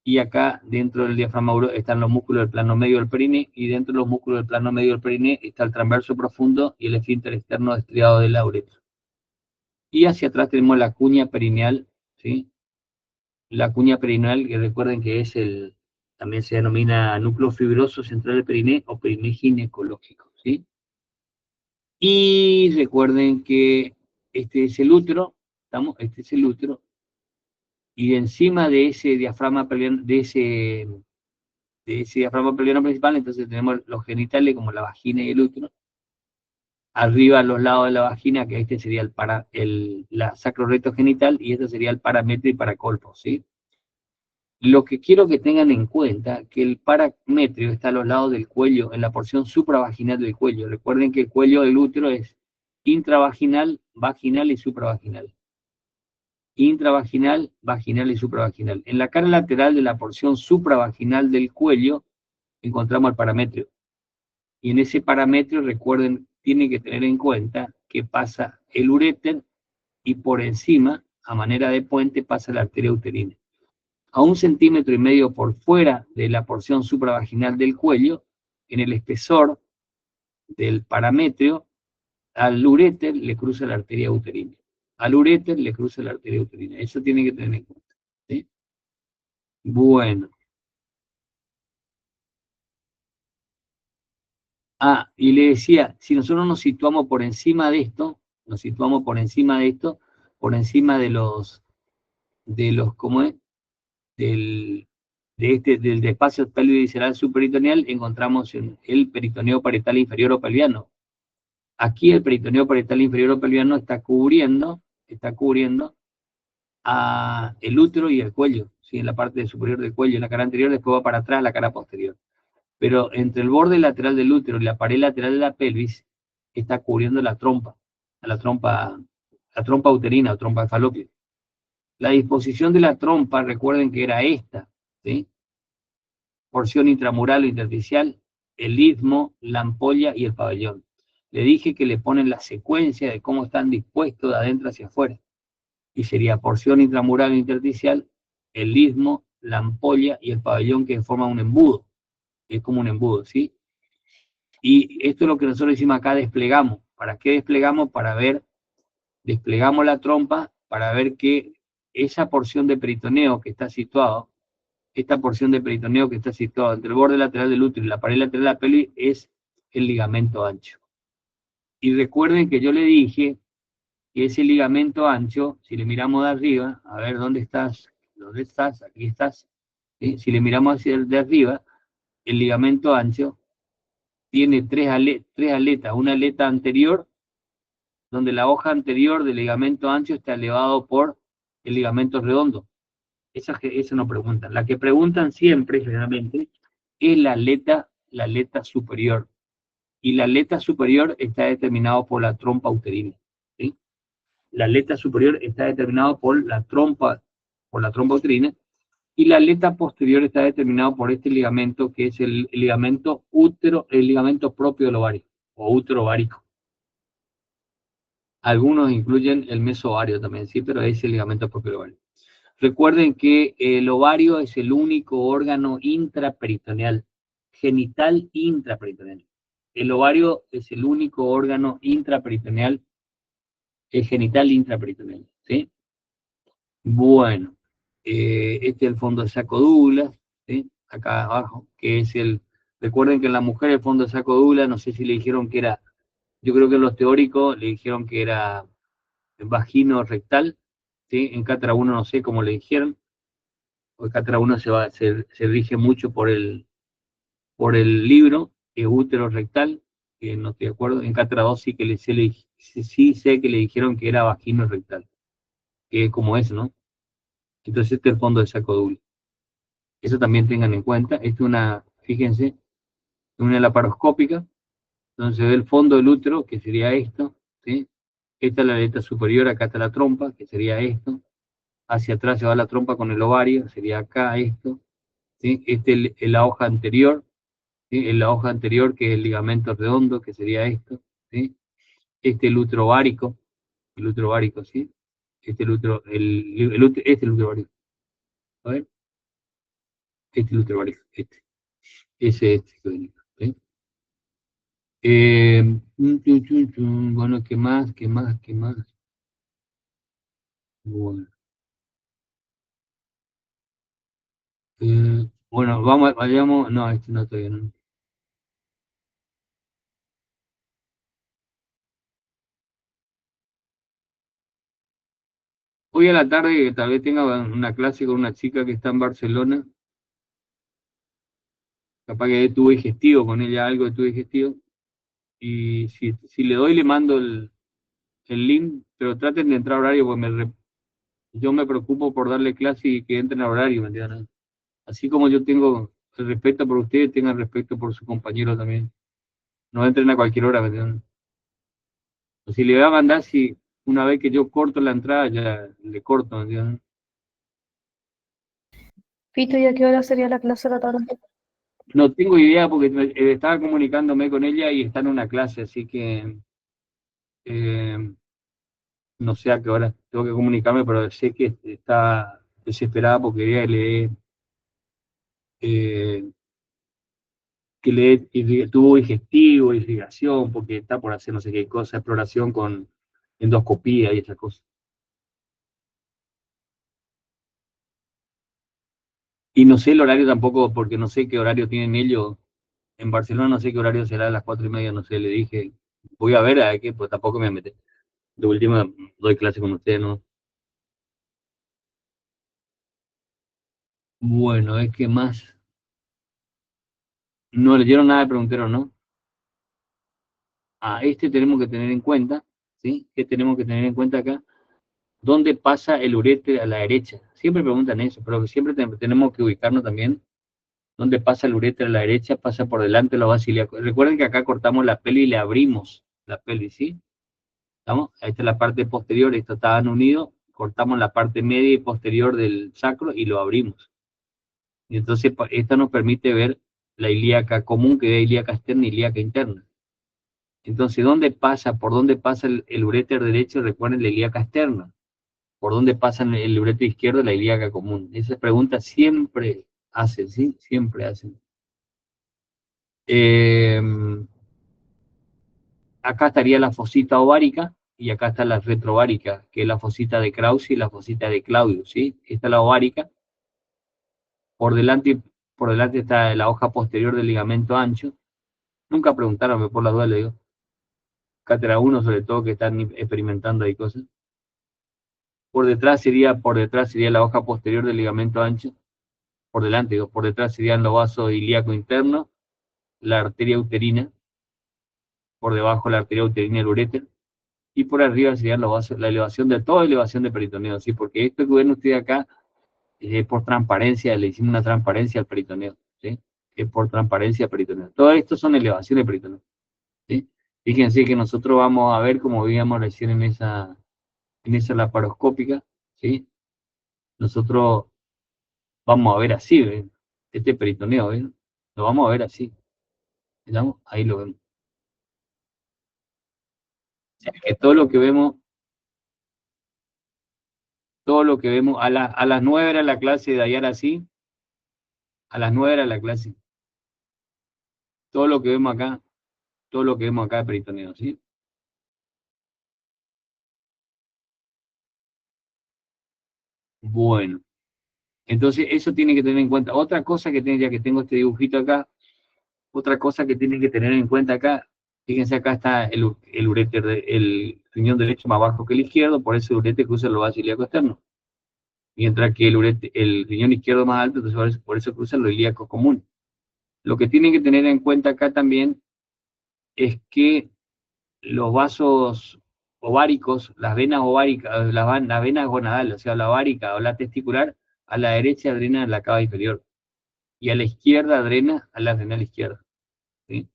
y acá dentro del diafragma están los músculos del plano medio del perine, y dentro de los músculos del plano medio del perine está el transverso profundo y el esfínter externo estriado de la uretra. Y hacia atrás tenemos la cuña perineal, ¿sí? La cuña perineal, que recuerden que también se denomina núcleo fibroso central del periné o periné ginecológico, ¿sí? Y recuerden que este es el útero, este es el útero, y encima de ese diafragma pelviano, de ese diafragma pelviano principal, entonces tenemos los genitales como la vagina y el útero. Arriba a los lados de la vagina, que este sería la sacro recto genital, y este sería el parametrio y paracolpo, ¿sí? Lo que quiero que tengan en cuenta, que el parametrio está a los lados del cuello, en la porción supravaginal del cuello. Recuerden que el cuello del útero es intravaginal, vaginal y supravaginal. Intravaginal, vaginal y supravaginal. En la cara lateral de la porción supravaginal del cuello encontramos el parametrio. Y en ese parametrio, recuerden, tienen que tener en cuenta que pasa el uréter y por encima, a manera de puente, pasa la arteria uterina. A 1,5 centímetros por fuera de la porción supravaginal del cuello, en el espesor del parametrio, al uréter le cruza la arteria uterina. Al uréter le cruza la arteria uterina. Eso tienen que tener en cuenta, ¿sí? Bueno. Y le decía, si nosotros nos situamos por encima de esto, nos situamos por encima de esto, por encima ¿cómo es? del espacio pelvivisceral subperitoneal, encontramos en el peritoneo parietal inferior o pelviano. Aquí el peritoneo parietal inferior o pelviano está cubriendo a el útero y el cuello, ¿sí? En la parte superior del cuello, en la cara anterior, después va para atrás, la cara posterior. Pero entre el borde lateral del útero y la pared lateral de la pelvis, está cubriendo la trompa uterina o trompa de falopio. La disposición de la trompa, recuerden que era esta, ¿sí? Porción intramural o intersticial, el istmo, la ampolla y el pabellón. Le dije que le ponen la secuencia de cómo están dispuestos de adentro hacia afuera. Y sería porción intramural o intersticial, el istmo, la ampolla y el pabellón, que forman un embudo. Es como un embudo, ¿sí? Y esto es lo que nosotros decimos acá, desplegamos. ¿Para qué desplegamos? Desplegamos la trompa para ver que esa porción de peritoneo que está situado, esta porción de peritoneo que está situado entre el borde lateral del útero y la pared lateral de la pelvis, es el ligamento ancho. Y recuerden que yo le dije que ese ligamento ancho, si le miramos de arriba, a ver dónde estás, aquí estás, ¿sí? Si le miramos hacia de arriba, el ligamento ancho tiene tres aletas, una aleta anterior, donde la hoja anterior del ligamento ancho está elevado por el ligamento redondo. Esa no preguntan. La que preguntan siempre, generalmente, es la aleta superior. Y la aleta superior está determinada por la trompa uterina, ¿sí? La aleta superior está determinada por la trompa uterina, y la aleta posterior está determinada por este ligamento, que es el ligamento útero, el ligamento propio del ovario, o útero ovárico. Algunos incluyen el mesovario también, sí, pero es el ligamento propio del ovario. Recuerden que el ovario es el único órgano intraperitoneal, genital intraperitoneal. El ovario es el único órgano intraperitoneal, genital intraperitoneal, ¿sí? Bueno, este es el fondo de saco Douglas, ¿sí? Acá abajo, que es recuerden que en la mujer el fondo de saco Douglas, no sé si le dijeron que era, yo creo que los teóricos le dijeron que era vagino rectal, ¿sí? En Catra 1 no sé cómo le dijeron, porque Catra 1 se rige mucho por el libro, útero rectal, que no estoy de acuerdo. En Catra 2 sí que sí sé que le dijeron que era vagino rectal, que es como es, ¿no? Entonces este es el fondo de saco Douglas. Eso también tengan en cuenta. Esta es fíjense, una laparoscópica, donde se ve el fondo del útero, que sería esto, ¿sí? Esta es la aleta superior, acá está la trompa, que sería esto. Hacia atrás se va la trompa con el ovario, sería acá esto, ¿sí? Este es la hoja anterior, ¿sí? En la hoja anterior, que es el ligamento redondo, que sería esto, ¿sí? Este es el útero ovárico, ¿sí? Este es el útero, este es el útero ovárico. A ver, este es el útero ovárico, ese es este, ¿sí? Bueno, ¿qué más? ¿Qué más? ¿Qué más? Bueno, bueno, vayamos, no, este no, todavía no. Hoy a la tarde, que tal vez tenga una clase con una chica que está en Barcelona, capaz que tuve digestivo con ella, algo de tuve digestivo, y si le doy, le mando el link, pero traten de entrar a horario, porque yo me preocupo por darle clase y que entren a horario, ¿me entiendes? Así como yo tengo el respeto por ustedes, tengan respeto por su compañero también. No entren a cualquier hora, ¿me entiendes? O si le voy a mandar, si una vez que yo corto la entrada, ya le corto, ¿me entiendes? Pito, ¿y a qué hora sería la clase de la tarde? No tengo idea porque estaba comunicándome con ella y está en una clase, así que eh, no sé a qué hora tengo que comunicarme, pero sé que está desesperada porque ella eh, tuvo digestivo, irrigación, porque está por hacer no sé qué cosa, exploración con endoscopía y esas cosas. Y no sé el horario tampoco, porque no sé qué horario tienen ellos. En Barcelona no sé qué horario será, a las 4:30, no sé, le dije, voy a ver a qué, pues tampoco me meto. De última, doy clase con usted, ¿no? Bueno, es que más... No leyeron nada de preguntero, ¿no? A este tenemos que tener en cuenta, ¿sí? ¿Qué tenemos que tener en cuenta acá? ¿Dónde pasa el ureter a la derecha? Siempre preguntan eso, pero siempre tenemos que ubicarnos también. ¿Dónde pasa el ureter a la derecha? Pasa por delante de la base ilíaca. Recuerden que acá cortamos la pelvis y le abrimos la pelvis, ¿sí? ¿Estamos? Esta es la parte posterior, esto estaban unidos, cortamos la parte media y posterior del sacro y lo abrimos. Y entonces esto nos permite ver la ilíaca común, que es ilíaca externa y ilíaca interna. Entonces, ¿por dónde pasa el uréter derecho? Recuerden la ilíaca externa. ¿Por dónde pasa el uréter izquierdo? La ilíaca común. Esas preguntas siempre hacen, ¿sí? Siempre hacen. Eh, Acá estaría la fosita ovárica y acá está la retrovárica, que es la fosita de Krause y la fosita de Claudius, ¿sí? Esta es la ovárica. Por delante, por delante está la hoja posterior del ligamento ancho. Nunca preguntaron, por las dudas le digo. Cátedra 1 sobre todo, que están experimentando ahí cosas. Por detrás sería la hoja posterior del ligamento ancho. Por delante, digo, por detrás serían los vasos ilíaco interno, la arteria uterina, por debajo la arteria uterina y el uréter, y por arriba serían los vasos, la elevación de toda elevación de peritoneo, ¿sí? Porque esto que ven ustedes acá es por transparencia, le hicimos una transparencia al peritoneo, ¿sí? Es por transparencia al peritoneo. Todo esto son elevaciones de peritoneo, ¿sí? Fíjense que nosotros vamos a ver, como veíamos recién en esa laparoscópica, ¿sí? Nosotros vamos a ver así, ¿ven? Este peritoneo, ¿ven? Lo vamos a ver así, ¿estamos? Ahí lo vemos. O sea, que todo lo que vemos, a las 9 era la clase de hallar así, a las 9 era la clase. Todo lo que vemos acá, todo lo que vemos acá es peritoneo, ¿sí? Bueno, entonces eso tiene que tener en cuenta. Otra cosa que tiene, ya que tengo este dibujito acá, otra cosa que tienen que tener en cuenta acá, fíjense acá está el uréter, el riñón derecho más bajo que el izquierdo, por eso el uréter cruza el vaso ilíaco externo. Mientras que el riñón izquierdo más alto, entonces por eso cruza lo ilíaco común. Lo que tienen que tener en cuenta acá también es que los vasos ováricos, las venas ováricas, las venas gonadales, o sea, la ovárica o la testicular, a la derecha drena a la cava inferior y a la izquierda drena a la renal izquierda, ¿sí?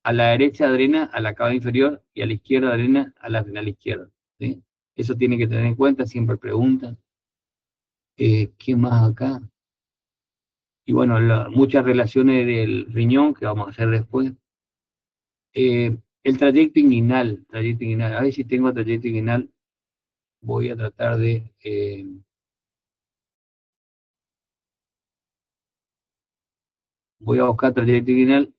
A la derecha drena a la cava inferior y a la izquierda drena a la renal izquierda, ¿sí? Eso tiene que tener en cuenta, siempre preguntan. ¿Qué más acá? Y bueno, muchas relaciones del riñón que vamos a hacer después. El trayecto inguinal, a ver si tengo trayecto inguinal, voy a tratar de, voy a buscar trayecto inguinal,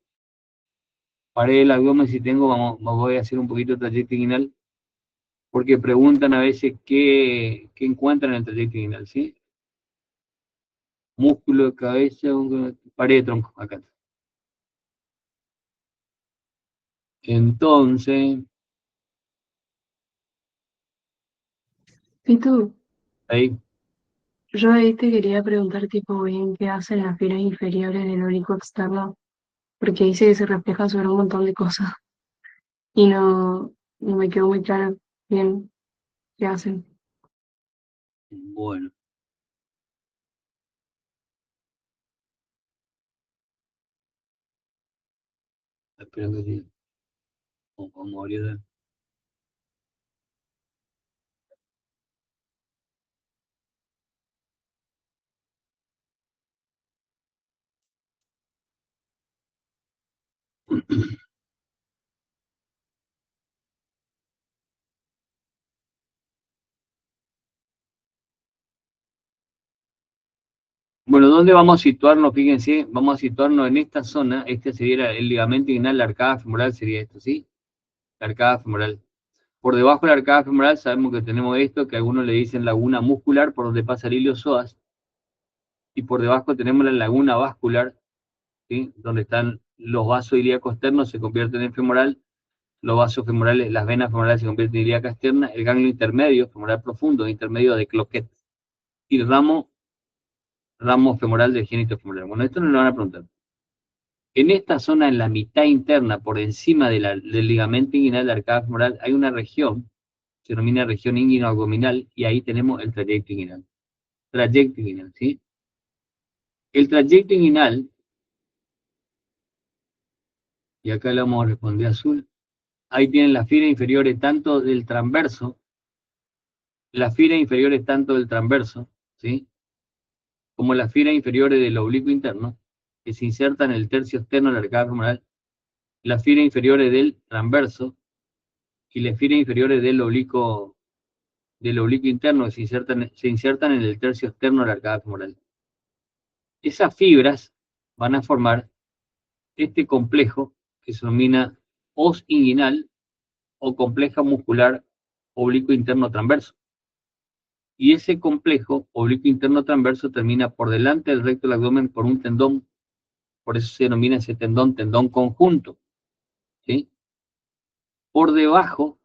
paré el abdomen si tengo, voy a hacer un poquito de trayecto inguinal, porque preguntan a veces qué encuentran en el trayecto inguinal, ¿sí? Músculo de cabeza, pared de tronco, acá. Entonces, Y tú, ahí, yo ahí te quería preguntar tipo bien qué hacen las fibras inferiores del oblicuo externo, porque dice que se refleja sobre un montón de cosas y no me quedó muy claro bien qué hacen. bueno, espero que sí, vamos a abrir. Bueno, ¿dónde vamos a situarnos? Fíjense, vamos a situarnos en esta zona, este sería el ligamento inguinal, la arcada femoral sería esto, ¿sí? La arcada femoral. Por debajo de la arcada femoral sabemos que tenemos esto, que algunos le dicen laguna muscular, por donde pasa el hilio psoas, y por debajo tenemos la laguna vascular, ¿sí? Donde están los vasos ilíacos externos, se convierten en femoral, los vasos femorales, las venas femorales se convierten en ilíaca externa, el ganglio intermedio, femoral profundo, intermedio de Cloquet, y el ramo ramo femoral del génito femoral. Bueno, esto no lo van a preguntar. En esta zona, en la mitad interna, por encima del ligamento inguinal de arcada femoral, hay una región, se denomina región inguino-abdominal, y ahí tenemos el trayecto inguinal. Trayecto inguinal, ¿sí? El trayecto inguinal, y acá le vamos a responder azul, ahí tienen las fibras inferiores tanto del transverso, ¿sí? Como las fibras inferiores del oblicuo interno, que se insertan en el tercio externo de la arcada femoral, las fibras inferiores del transverso y las fibras inferiores del oblicuo interno que se insertan en el tercio externo de la arcada femoral. Esas fibras van a formar este complejo que se denomina os inguinal o complejo muscular oblicuo interno transverso. Y ese complejo oblicuo interno transverso termina por delante del recto del abdomen por un tendón, por eso se denomina ese tendón conjunto, ¿sí? Por debajo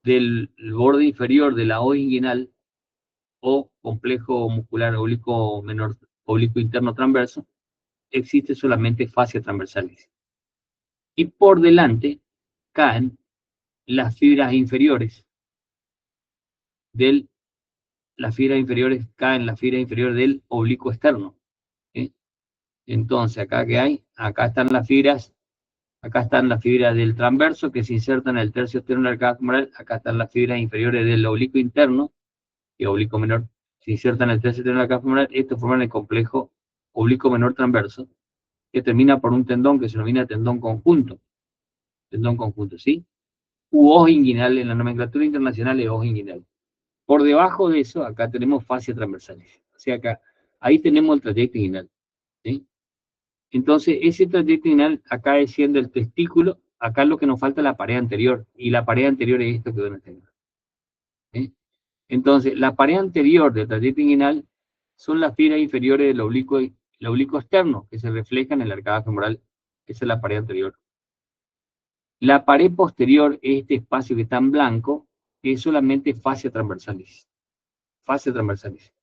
del borde inferior de la os inguinal o complejo muscular oblicuo menor, oblicuo interno transverso, existe solamente fascia transversalis. Y por delante caen las fibras inferiores las fibras inferiores del oblicuo externo, ¿sí? Entonces, ¿acá qué hay? Acá están las fibras del transverso que se insertan en el tercio externo de la arcada femoral. Acá están las fibras inferiores del oblicuo interno y oblicuo menor, se insertan en el tercio externo de la arcada femoral. Estos forman el complejo oblicuo menor transverso, que termina por un tendón que se denomina tendón conjunto, ¿sí? U os inguinal, en la nomenclatura internacional es os inguinal. Por debajo de eso, acá tenemos fascia transversalis. O sea, ahí tenemos el trayecto inguinal, ¿sí? Entonces, ese trayecto inguinal, acá es siendo el testículo, acá es lo que nos falta la pared anterior, y la pared anterior es esto que van a tener, ¿sí? Entonces, la pared anterior del trayecto inguinal son las fibras inferiores del oblicuo externo, que se reflejan en la arcada femoral. Esa es la pared anterior. La pared posterior es este espacio que está en blanco, que es solamente fascia transversalis. Fascia transversalis.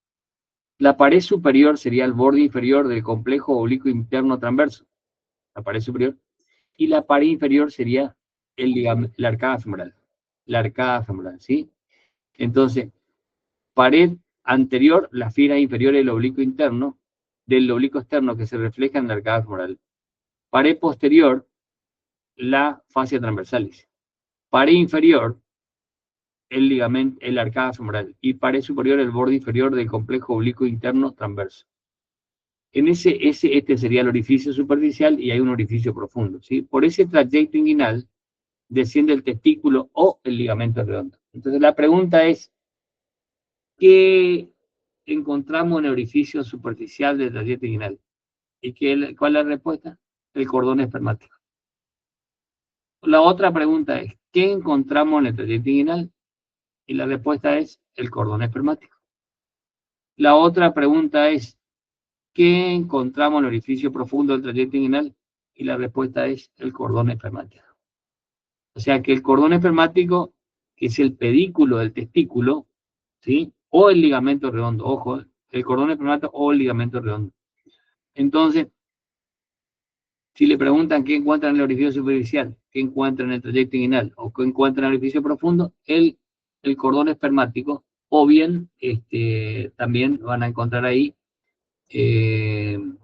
La pared superior sería el borde inferior del complejo oblicuo interno transverso. La pared superior. Y la pared inferior sería la arcada femoral. La arcada femoral, ¿sí? Entonces, pared anterior, las fibras inferiores del oblicuo interno, del oblicuo externo que se reflejan en la arcada femoral. Pared posterior, la fascia transversalis. Pared inferior, el arcada femoral. Y pared superior, el borde inferior del complejo oblicuo interno transverso. Este sería el orificio superficial y hay un orificio profundo, ¿sí? Por ese trayecto inguinal desciende el testículo o el ligamento redondo. Entonces la pregunta es, ¿qué encontramos en el orificio superficial del trayecto inguinal? ¿Y cuál es la respuesta? El cordón espermático. La otra pregunta es, ¿qué encontramos en el trayecto inguinal? Y la respuesta es el cordón espermático. La otra pregunta es, ¿qué encontramos en el orificio profundo del trayecto inguinal? Y la respuesta es el cordón espermático. O sea que el cordón espermático, que es el pedículo del testículo, ¿sí? O el ligamento redondo, ojo, el cordón espermático o el ligamento redondo. Entonces, si le preguntan qué encuentran en el orificio superficial, qué encuentran en el trayecto inguinal, o qué encuentran en el orificio profundo, el cordón espermático, o bien también van a encontrar ahí el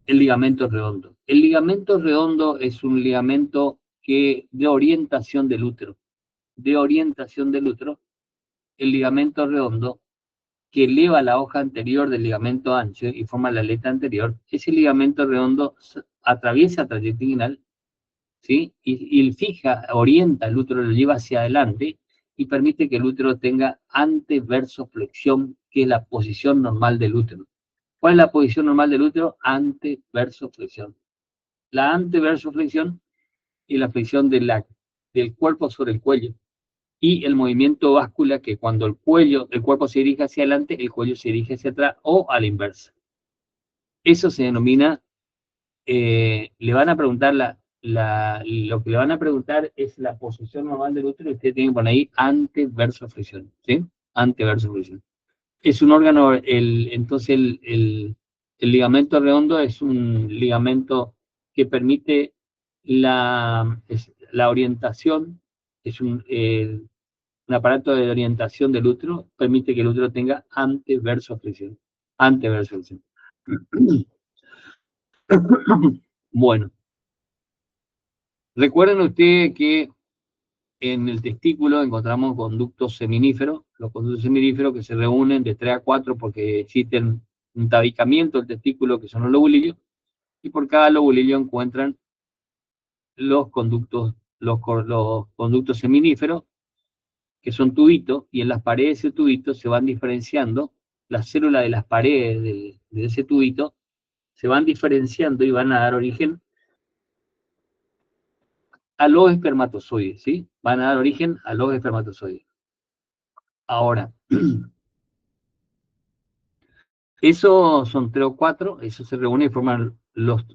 ligamento redondo. El ligamento redondo es un ligamento de orientación del útero. El ligamento redondo que eleva la hoja anterior del ligamento ancho y forma la aleta anterior. Ese ligamento redondo atraviesa el trayecto inguinal, ¿sí? Y orienta el útero, lo lleva hacia adelante y permite que el útero tenga anteversoflexión, que es la posición normal del útero. ¿Cuál es la posición normal del útero? Anteversoflexión. La anteversoflexión es la flexión del cuerpo sobre el cuello. Y el movimiento báscula, que cuando el cuerpo se dirige hacia adelante, el cuello se dirige hacia atrás o a la inversa. Eso se denomina, le van a preguntar, lo que le van a preguntar es la posición normal del útero y usted tiene que poner ahí anteversoflexión, ¿sí? Anteversoflexión. Es un órgano, entonces el ligamento redondo es un ligamento que permite la orientación, es un aparato de orientación del útero, permite que el útero tenga anteversoflexión. Anteversoflexión. Bueno, recuerden ustedes que en el testículo encontramos conductos seminíferos, los conductos seminíferos que se reúnen de 3 a 4 porque existen un tabicamiento del testículo que son los lobulillos, y por cada lobulillo encuentran los conductos, los conductos seminíferos, que son tubitos, y en las paredes de ese tubito se van diferenciando, las células de las paredes de ese tubito se van diferenciando y van a dar origen a los espermatozoides, ¿sí? Van a dar origen a los espermatozoides. Ahora, eso son 3 o 4, eso se reúne y forman los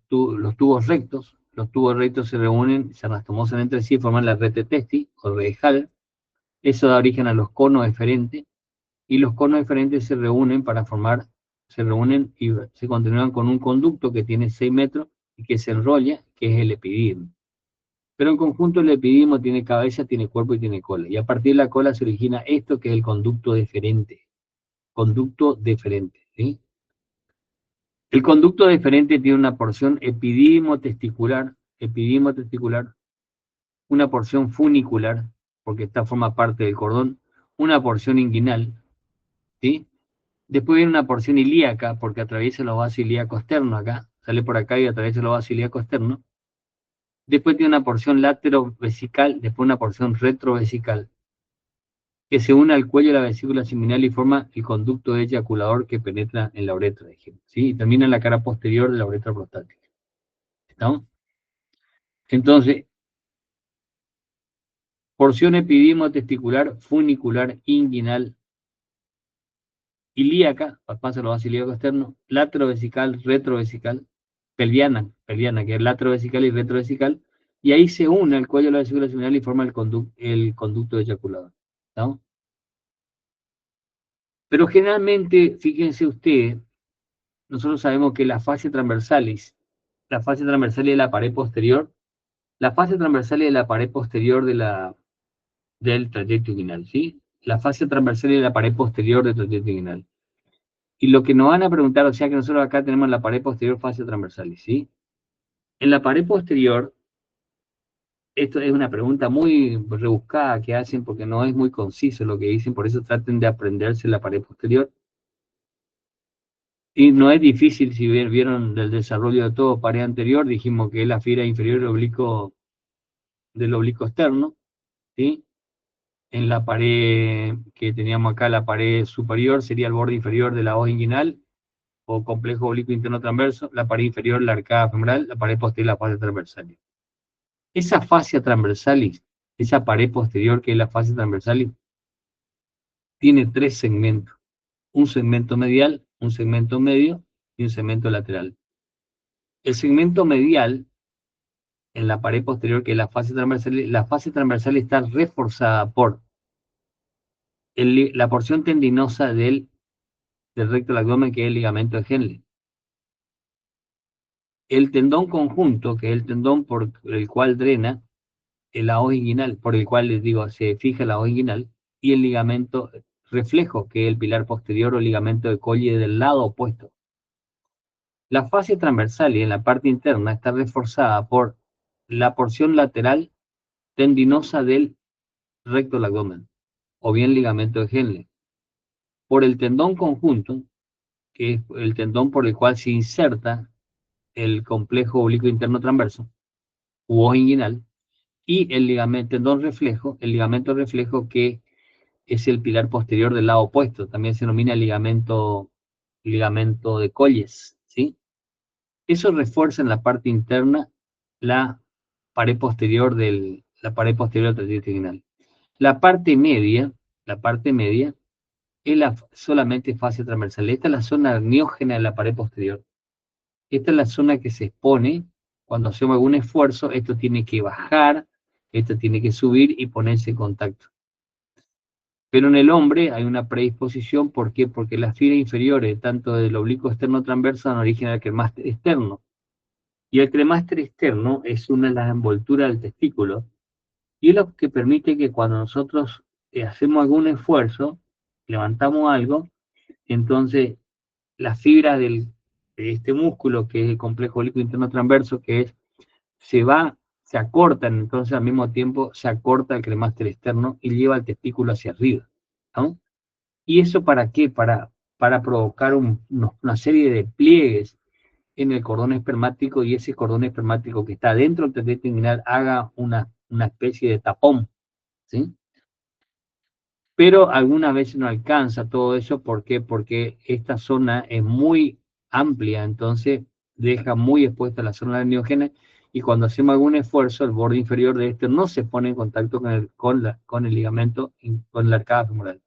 tubos rectos. Los tubos rectos se reúnen, se anastomozan entre sí y forman la red de Testi o red de Hall. Eso da origen a los conos eferentes, y los conos eferentes se reúnen se reúnen y se continúan con un conducto que tiene 6 metros y que se enrolla, que es el epidismo. Pero en conjunto el epidismo tiene cabeza, tiene cuerpo y tiene cola. Y a partir de la cola se origina esto que es el conducto deferente. Conducto deferente, ¿sí? El conducto deferente tiene una porción epidimo-testicular, una porción funicular, porque esta forma parte del cordón, una porción inguinal, ¿sí? Después viene una porción ilíaca, porque atraviesa los vasos ilíacos externos acá, sale por acá y atraviesa los vasos ilíacos externos. Después tiene una porción laterovesical, después una porción retrovesical, que se une al cuello de la vesícula seminal y forma el conducto eyaculador que penetra en la uretra, ¿sí? Y termina en la cara posterior de la uretra prostática. ¿Estamos? Entonces, porción epidimo testicular, funicular, inguinal, ilíaca, pasa los vasos ilíacos externos, laterovesical, retrovesical, pelviana, que es laterovesical y retrovesical, y ahí se une el cuello de la vesícula seminal y forma el conducto eyaculador. ¿Estamos? Pero generalmente, fíjense ustedes, nosotros sabemos que la fascia transversalis de la pared posterior, la fascia transversalis de la pared posterior del trayecto inguinal, ¿sí? La fascia transversalis de la pared posterior del trayecto inguinal. Y lo que nos van a preguntar, o sea que nosotros acá tenemos la pared posterior fascia transversalis, ¿sí? En la pared posterior, esto es una pregunta muy rebuscada que hacen porque no es muy conciso lo que dicen, por eso traten de aprenderse la pared posterior. Y no es difícil, si vieron el desarrollo de todo pared anterior, dijimos que es la fibra inferior del oblicuo externo, ¿sí? En la pared que teníamos acá, la pared superior, sería el borde inferior de la hoja inguinal, o complejo oblicuo interno transverso, la pared inferior, la arcada femoral, la pared posterior, la fascia transversalis. Esa fascia transversalis, esa pared posterior que es la fascia transversalis, tiene 3 segmentos. Un segmento medial, un segmento medio y un segmento lateral. El segmento medial, en la pared posterior, que es la fascia transversal está reforzada por la porción tendinosa del recto del abdomen, que es el ligamento de Henle. El tendón conjunto, que es el tendón por el cual drena la hoja inguinal, por el cual, les digo, se fija la hoja inguinal, y el ligamento reflejo, que es el pilar posterior o ligamento de Colles del lado opuesto. La fascia transversal y en la parte interna está reforzada por la porción lateral tendinosa del recto del abdomen, o bien ligamento de Henle, por el tendón conjunto, que es el tendón por el cual se inserta el complejo oblicuo interno transverso, u hoja inguinal, y el ligamento reflejo que es el pilar posterior del lado opuesto, también se denomina ligamento de Colles, ¿sí? Eso refuerza en la parte interna la pared posterior del trayecto inguinal. La parte media es solamente fascia transversal. Esta es la zona herniógena de la pared posterior. Esta es la zona que se expone cuando hacemos algún esfuerzo. Esto tiene que bajar, esto tiene que subir y ponerse en contacto. Pero en el hombre hay una predisposición, ¿por qué? Porque las fibras inferiores, tanto del oblicuo externo transverso, dan origen al cremáster externo. Y el cremáster externo es una de las envolturas del testículo, y es lo que permite que cuando nosotros hacemos algún esfuerzo, levantamos algo, entonces las fibras de este músculo, que es el complejo oblicuo interno transverso, se acortan, entonces al mismo tiempo se acorta el cremáster externo y lleva el testículo hacia arriba, ¿no? ¿Y eso para qué? Para provocar una serie de pliegues en el cordón espermático, y ese cordón espermático que está dentro del tracto inguinal haga una especie de tapón, ¿sí? Pero algunas veces no alcanza todo eso, ¿por qué? Porque esta zona es muy amplia, entonces deja muy expuesta la zona neogénica, y cuando hacemos algún esfuerzo, el borde inferior de este no se pone en contacto con el ligamento, con la arcada femoral.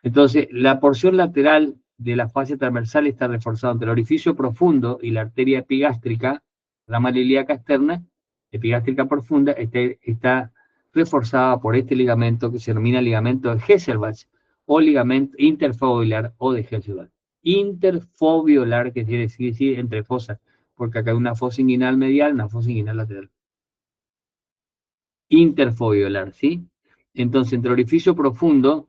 Entonces, la porción lateral de la fascia transversal está reforzada entre el orificio profundo y la arteria epigástrica, rama ilíaca externa, epigástrica profunda, está reforzada por este ligamento que se denomina ligamento de Hesselbach o ligamento interfoveolar o de Hesselbach. Interfoveolar, que quiere decir entre fosas, porque acá hay una fosa inguinal medial, una fosa inguinal lateral. Interfoveolar, ¿sí? Entonces, entre el orificio profundo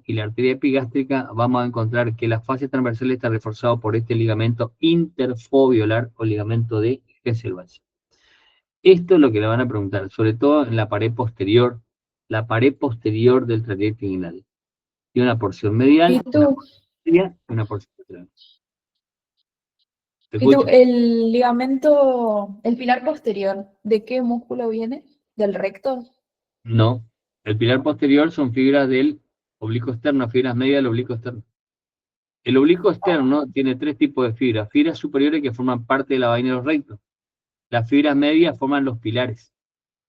y la arteria epigástrica, vamos a encontrar que la fascia transversal está reforzada por este ligamento interfoveolar o ligamento de Hesselbach. Esto es lo que le van a preguntar, sobre todo en la pared posterior del trayecto inguinal. Tiene una porción medial, una Pitu, porción media y una porción lateral. ¿Te Pitu, escucho? el ligamento, el pilar posterior, ¿de qué músculo viene? ¿Del recto? No. El pilar posterior son fibras del oblicuo externo, fibras medias del oblicuo externo. El oblicuo externo tiene tres tipos de fibras superiores que forman parte de la vaina de los rectos. Las fibras medias forman los pilares,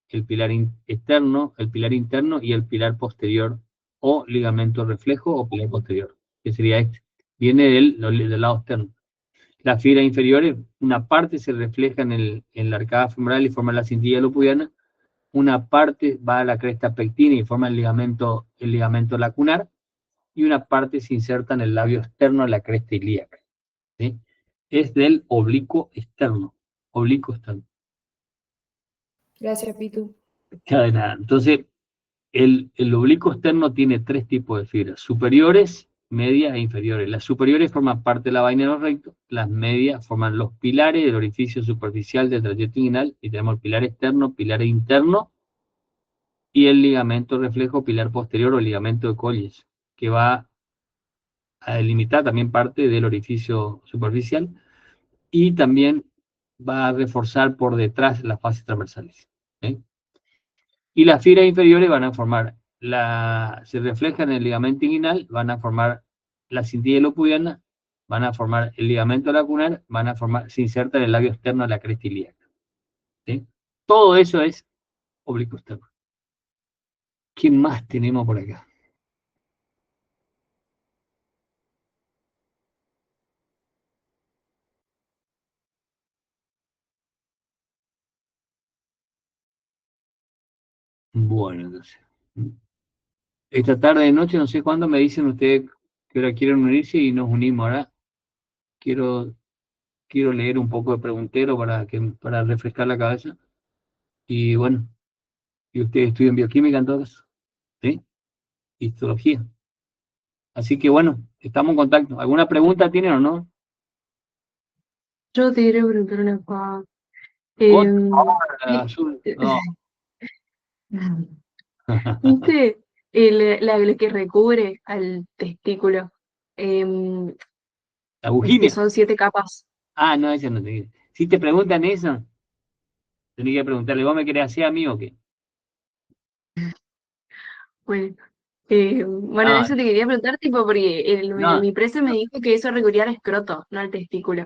el pilar externo, el pilar interno y el pilar posterior, o ligamento reflejo o pilar posterior, que sería este. Viene del lado externo. Las fibras inferiores, una parte se refleja en la arcada femoral y forma la cintilla lopudiana, una parte va a la cresta pectina y forma el ligamento lacunar, y una parte se inserta en el labio externo de la cresta ilíaca, ¿sí? Es del oblicuo externo, oblicuo externo. Gracias, Pitu. Ya de nada. Entonces, el oblicuo externo tiene tres tipos de fibras: superiores, medias e inferiores. Las superiores forman parte de la vaina de los rectos, las medias forman los pilares del orificio superficial del trayecto inguinal, y tenemos el pilar externo, pilar interno, y el ligamento reflejo, pilar posterior o ligamento de Colles, que va a delimitar también parte del orificio superficial, y también va a reforzar por detrás las fases transversales, ¿sí? Y las fibras inferiores van a formar, se reflejan en el ligamento inguinal, van a formar la cintilla lopudiana, van a formar el ligamento lacunar, se inserta en el labio externo de la cresta ilíaca, ¿sí? Todo eso es oblicuo externo. ¿Qué más tenemos por acá? Bueno, entonces, esta tarde de noche, no sé cuándo, me dicen ustedes que ahora quieren unirse y nos unimos. Ahora quiero, quiero leer un poco de preguntero para refrescar la cabeza. Y bueno, y ustedes estudian bioquímica en todo caso, ¿sí? Histología. Así que bueno, estamos en contacto. ¿Alguna pregunta tienen o no? Yo te quería preguntar una cosa. Otra Vi- azul. No. ¿Viste la que recubre al testículo? Em, que Agujina. son 7 capas. Ah, no, esa no te. Si te preguntan eso, tenés que preguntarle, ¿vos me querés hacer a mí o qué? Bueno, No, eso te quería preguntar, tipo, porque no, mi presa me dijo que eso recubría al escroto, no al testículo.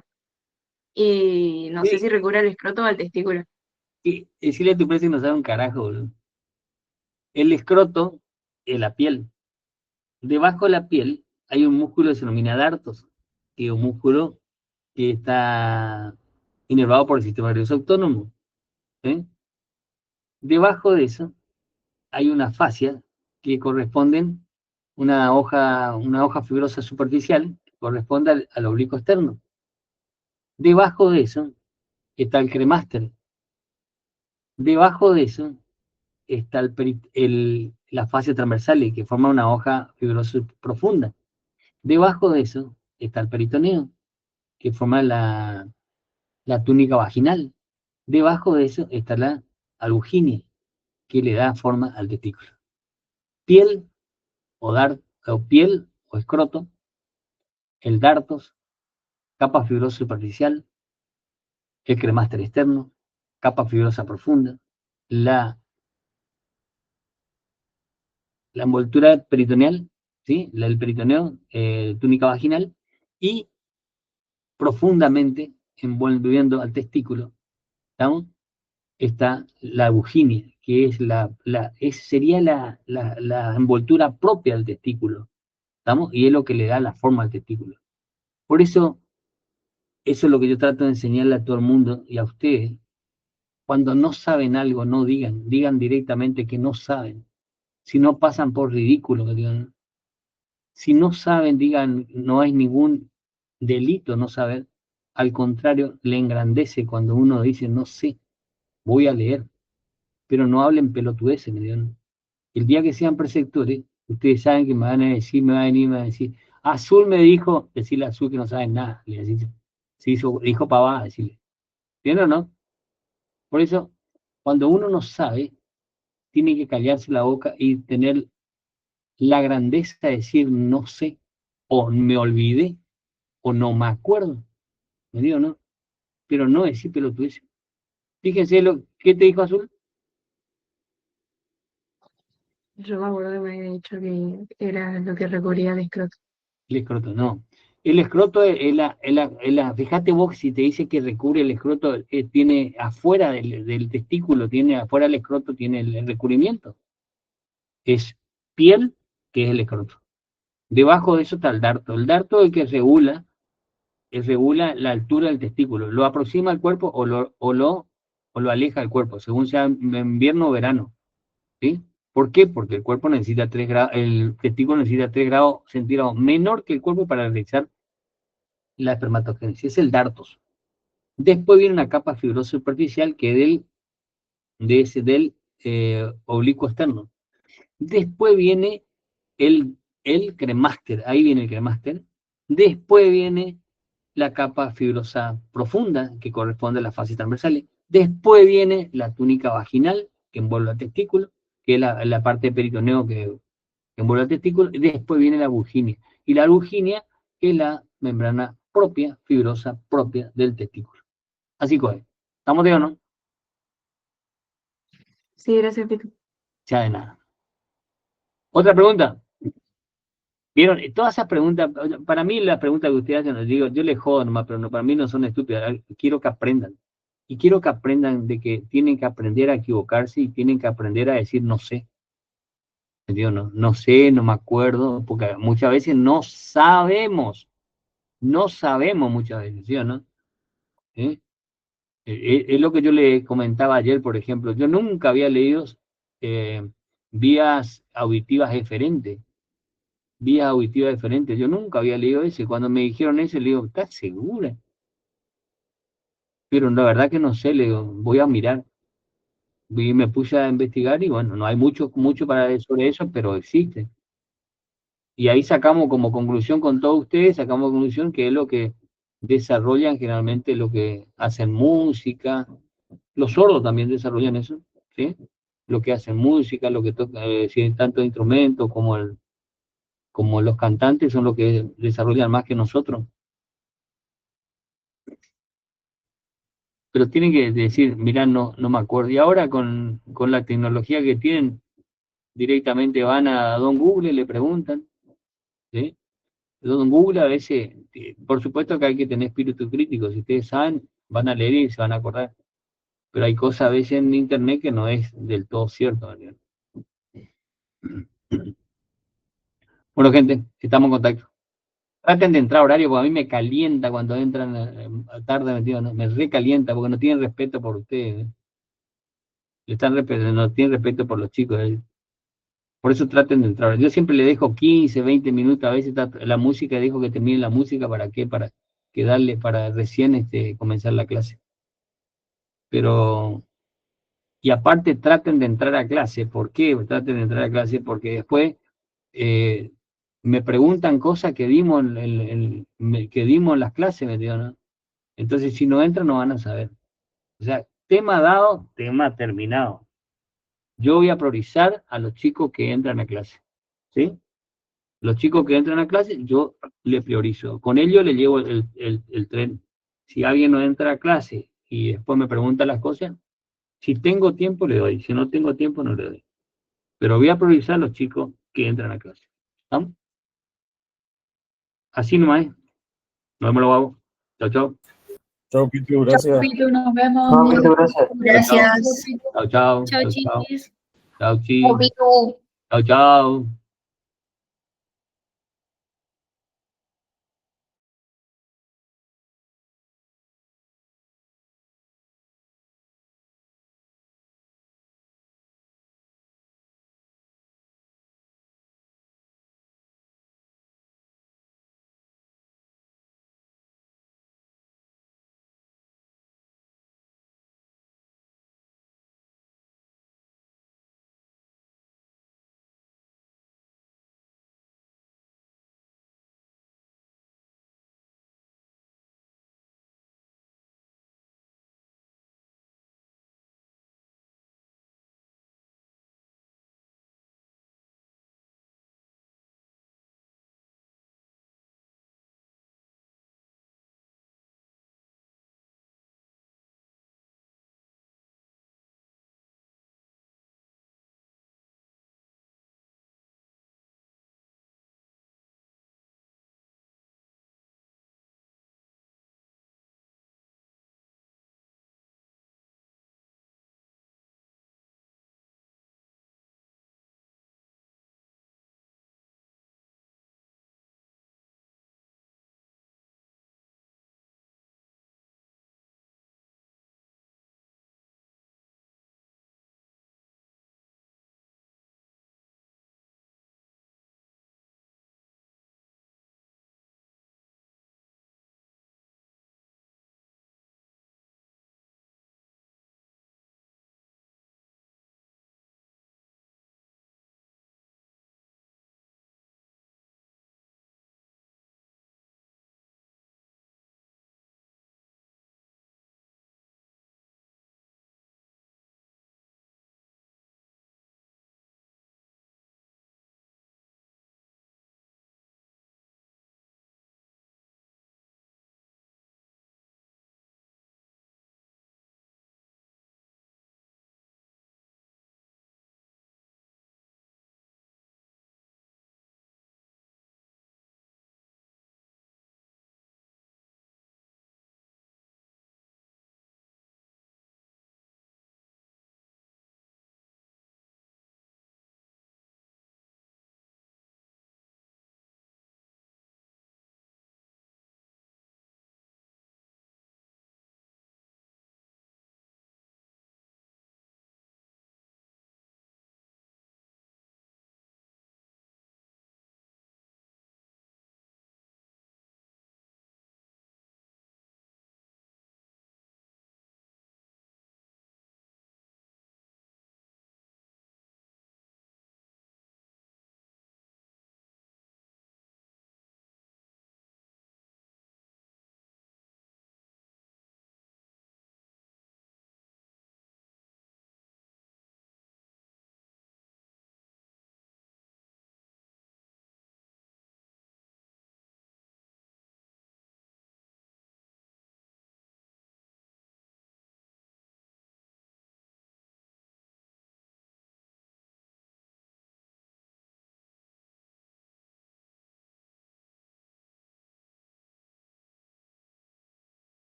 Y no sé sí, si recubre al escroto o al testículo. sí, decirle a tu precio que no sabe un carajo, boludo. El escroto es la piel. Debajo de la piel hay un músculo que se denomina dartos, que es un músculo que está inervado por el sistema nervioso autónomo, ¿sí? Debajo de eso hay una fascia que corresponden, una hoja fibrosa superficial, que corresponde al oblicuo externo. Debajo de eso está el cremaster. Debajo de eso está la fascia transversal, que forma una hoja fibrosa profunda. Debajo de eso está el peritoneo, que forma la túnica vaginal. Debajo de eso está la albuginia, que le da forma al testículo. Piel o escroto, el dartos, capa fibrosa superficial, el cremaster externo, capa fibrosa profunda, la envoltura peritoneal, ¿sí? El peritoneo, túnica vaginal, y profundamente envolviendo al testículo, ¿estamos? Está la albuginia, que es sería la envoltura propia del testículo, ¿estamos? Y es lo que le da la forma al testículo. Por eso es lo que yo trato de enseñarle a todo el mundo y a ustedes. Cuando no saben algo, no digan directamente que no saben. Si no pasan por ridículo, digan. Si no saben, digan, no hay ningún delito no saber. Al contrario, le engrandece cuando uno dice, no sé, voy a leer. Pero no hablen pelotudeces, ¿me entienden? El día que sean preceptores, ustedes saben que me van a decir, me van a decir, Azul me dijo, decirle a Azul que no saben nada. Le decís, se dijo pavada, decirle. ¿Entienden o no? Por eso, cuando uno no sabe, tiene que callarse la boca y tener la grandeza de decir no sé, o me olvidé, o no me acuerdo. ¿Me digo, no? Pero no decir pelotudeces. Fíjense ¿qué te dijo Azul? Yo me acuerdo que me había dicho que era lo que recubría el escroto. El escroto, no. El escroto fíjate vos, si te dice que recubre el escroto, tiene afuera del testículo, tiene afuera del escroto, tiene el recubrimiento. Es piel, que es el escroto. Debajo de eso está el darto. El darto es el que regula la altura del testículo. Lo aproxima al cuerpo o lo aleja del cuerpo, según sea invierno o verano. ¿Sí? ¿Por qué? Porque el cuerpo necesita 3 grados, el testículo necesita 3 grados centígrados menor que el cuerpo para realizar la espermatogénesis. Es el dartos. Después viene una capa fibrosa superficial que es del oblicuo externo. Después viene el cremaster, ahí viene el cremaster. Después viene la capa fibrosa profunda, que corresponde a las fases transversales. Después viene la túnica vaginal, que envuelve al testículo, que es la parte del peritoneo que envuelve al testículo. Y después viene la albuginia. Y la albuginia, que es la membrana propia, fibrosa propia del testículo. Así que, ¿estamos de o no? Sí, gracias, Pitu. Ya de nada. ¿Otra pregunta? ¿Vieron? Todas esas preguntas, para mí las preguntas que ustedes hacen, les digo, yo les jodo nomás, pero no, para mí no son estúpidas. Quiero que aprendan. Y quiero que aprendan de que tienen que aprender a equivocarse y tienen que aprender a decir no sé. ¿Entendido? No sé, no me acuerdo, porque muchas veces no sabemos muchas veces, ¿sí o no? ¿Eh? Es lo que yo le comentaba ayer, por ejemplo. Yo nunca había leído vías auditivas diferentes. Vías auditivas diferentes. Yo nunca había leído eso. Y cuando me dijeron eso, le digo, ¿estás segura? Pero la verdad que no sé, le digo, voy a mirar. Y me puse a investigar y bueno, no hay mucho para sobre eso, pero existe. Y ahí sacamos como conclusión con todos ustedes, sacamos conclusión que es lo que desarrollan generalmente, lo que hacen música. Los sordos también desarrollan eso, ¿sí? Lo que hacen música, lo que tocan, si tanto instrumentos como los cantantes son los que desarrollan más que nosotros. Pero tienen que decir, mirá, no me acuerdo. Y ahora con la tecnología que tienen, directamente van a Don Google y le preguntan, ¿sí? Don Google a veces, por supuesto que hay que tener espíritu crítico, si ustedes saben, van a leer y se van a acordar. Pero hay cosas a veces en internet que no es del todo cierto, ¿verdad? Bueno, gente, estamos en contacto. Traten de entrar a horario, porque a mí me calienta cuando entran tarde, metido, ¿no? Me recalienta porque no tienen respeto por ustedes, ¿eh? No tienen respeto por los chicos, ¿eh? Por eso traten de entrar. Yo siempre le dejo 15, 20 minutos, a veces la música, dejo que termine la música, ¿para qué? Para quedarle, para recién comenzar la clase. Pero, y aparte traten de entrar a clase. ¿Por qué traten de entrar a clase? Porque después me preguntan cosas que dimos que dimos en las clases, ¿me entiendes? ¿No? Entonces, si no entran, no van a saber. O sea, tema dado, tema terminado. Yo voy a priorizar a los chicos que entran a clase, ¿sí? Los chicos que entran a clase, yo le priorizo. Con ellos le llevo el tren. Si alguien no entra a clase y después me pregunta las cosas, si tengo tiempo le doy, si no tengo tiempo no le doy. Pero voy a priorizar a los chicos que entran a clase. ¿Estamos? Así nomás. Nos vemos luego. Chao, chao. Chao, Pitu, Chao, gracias. Pitu, nos vemos. No, Pitu, gracias. Gracias. Chao, chao. Chao, Chao, chao. chiquis. Chao, chi. Chao, Pitu. Chao, chao.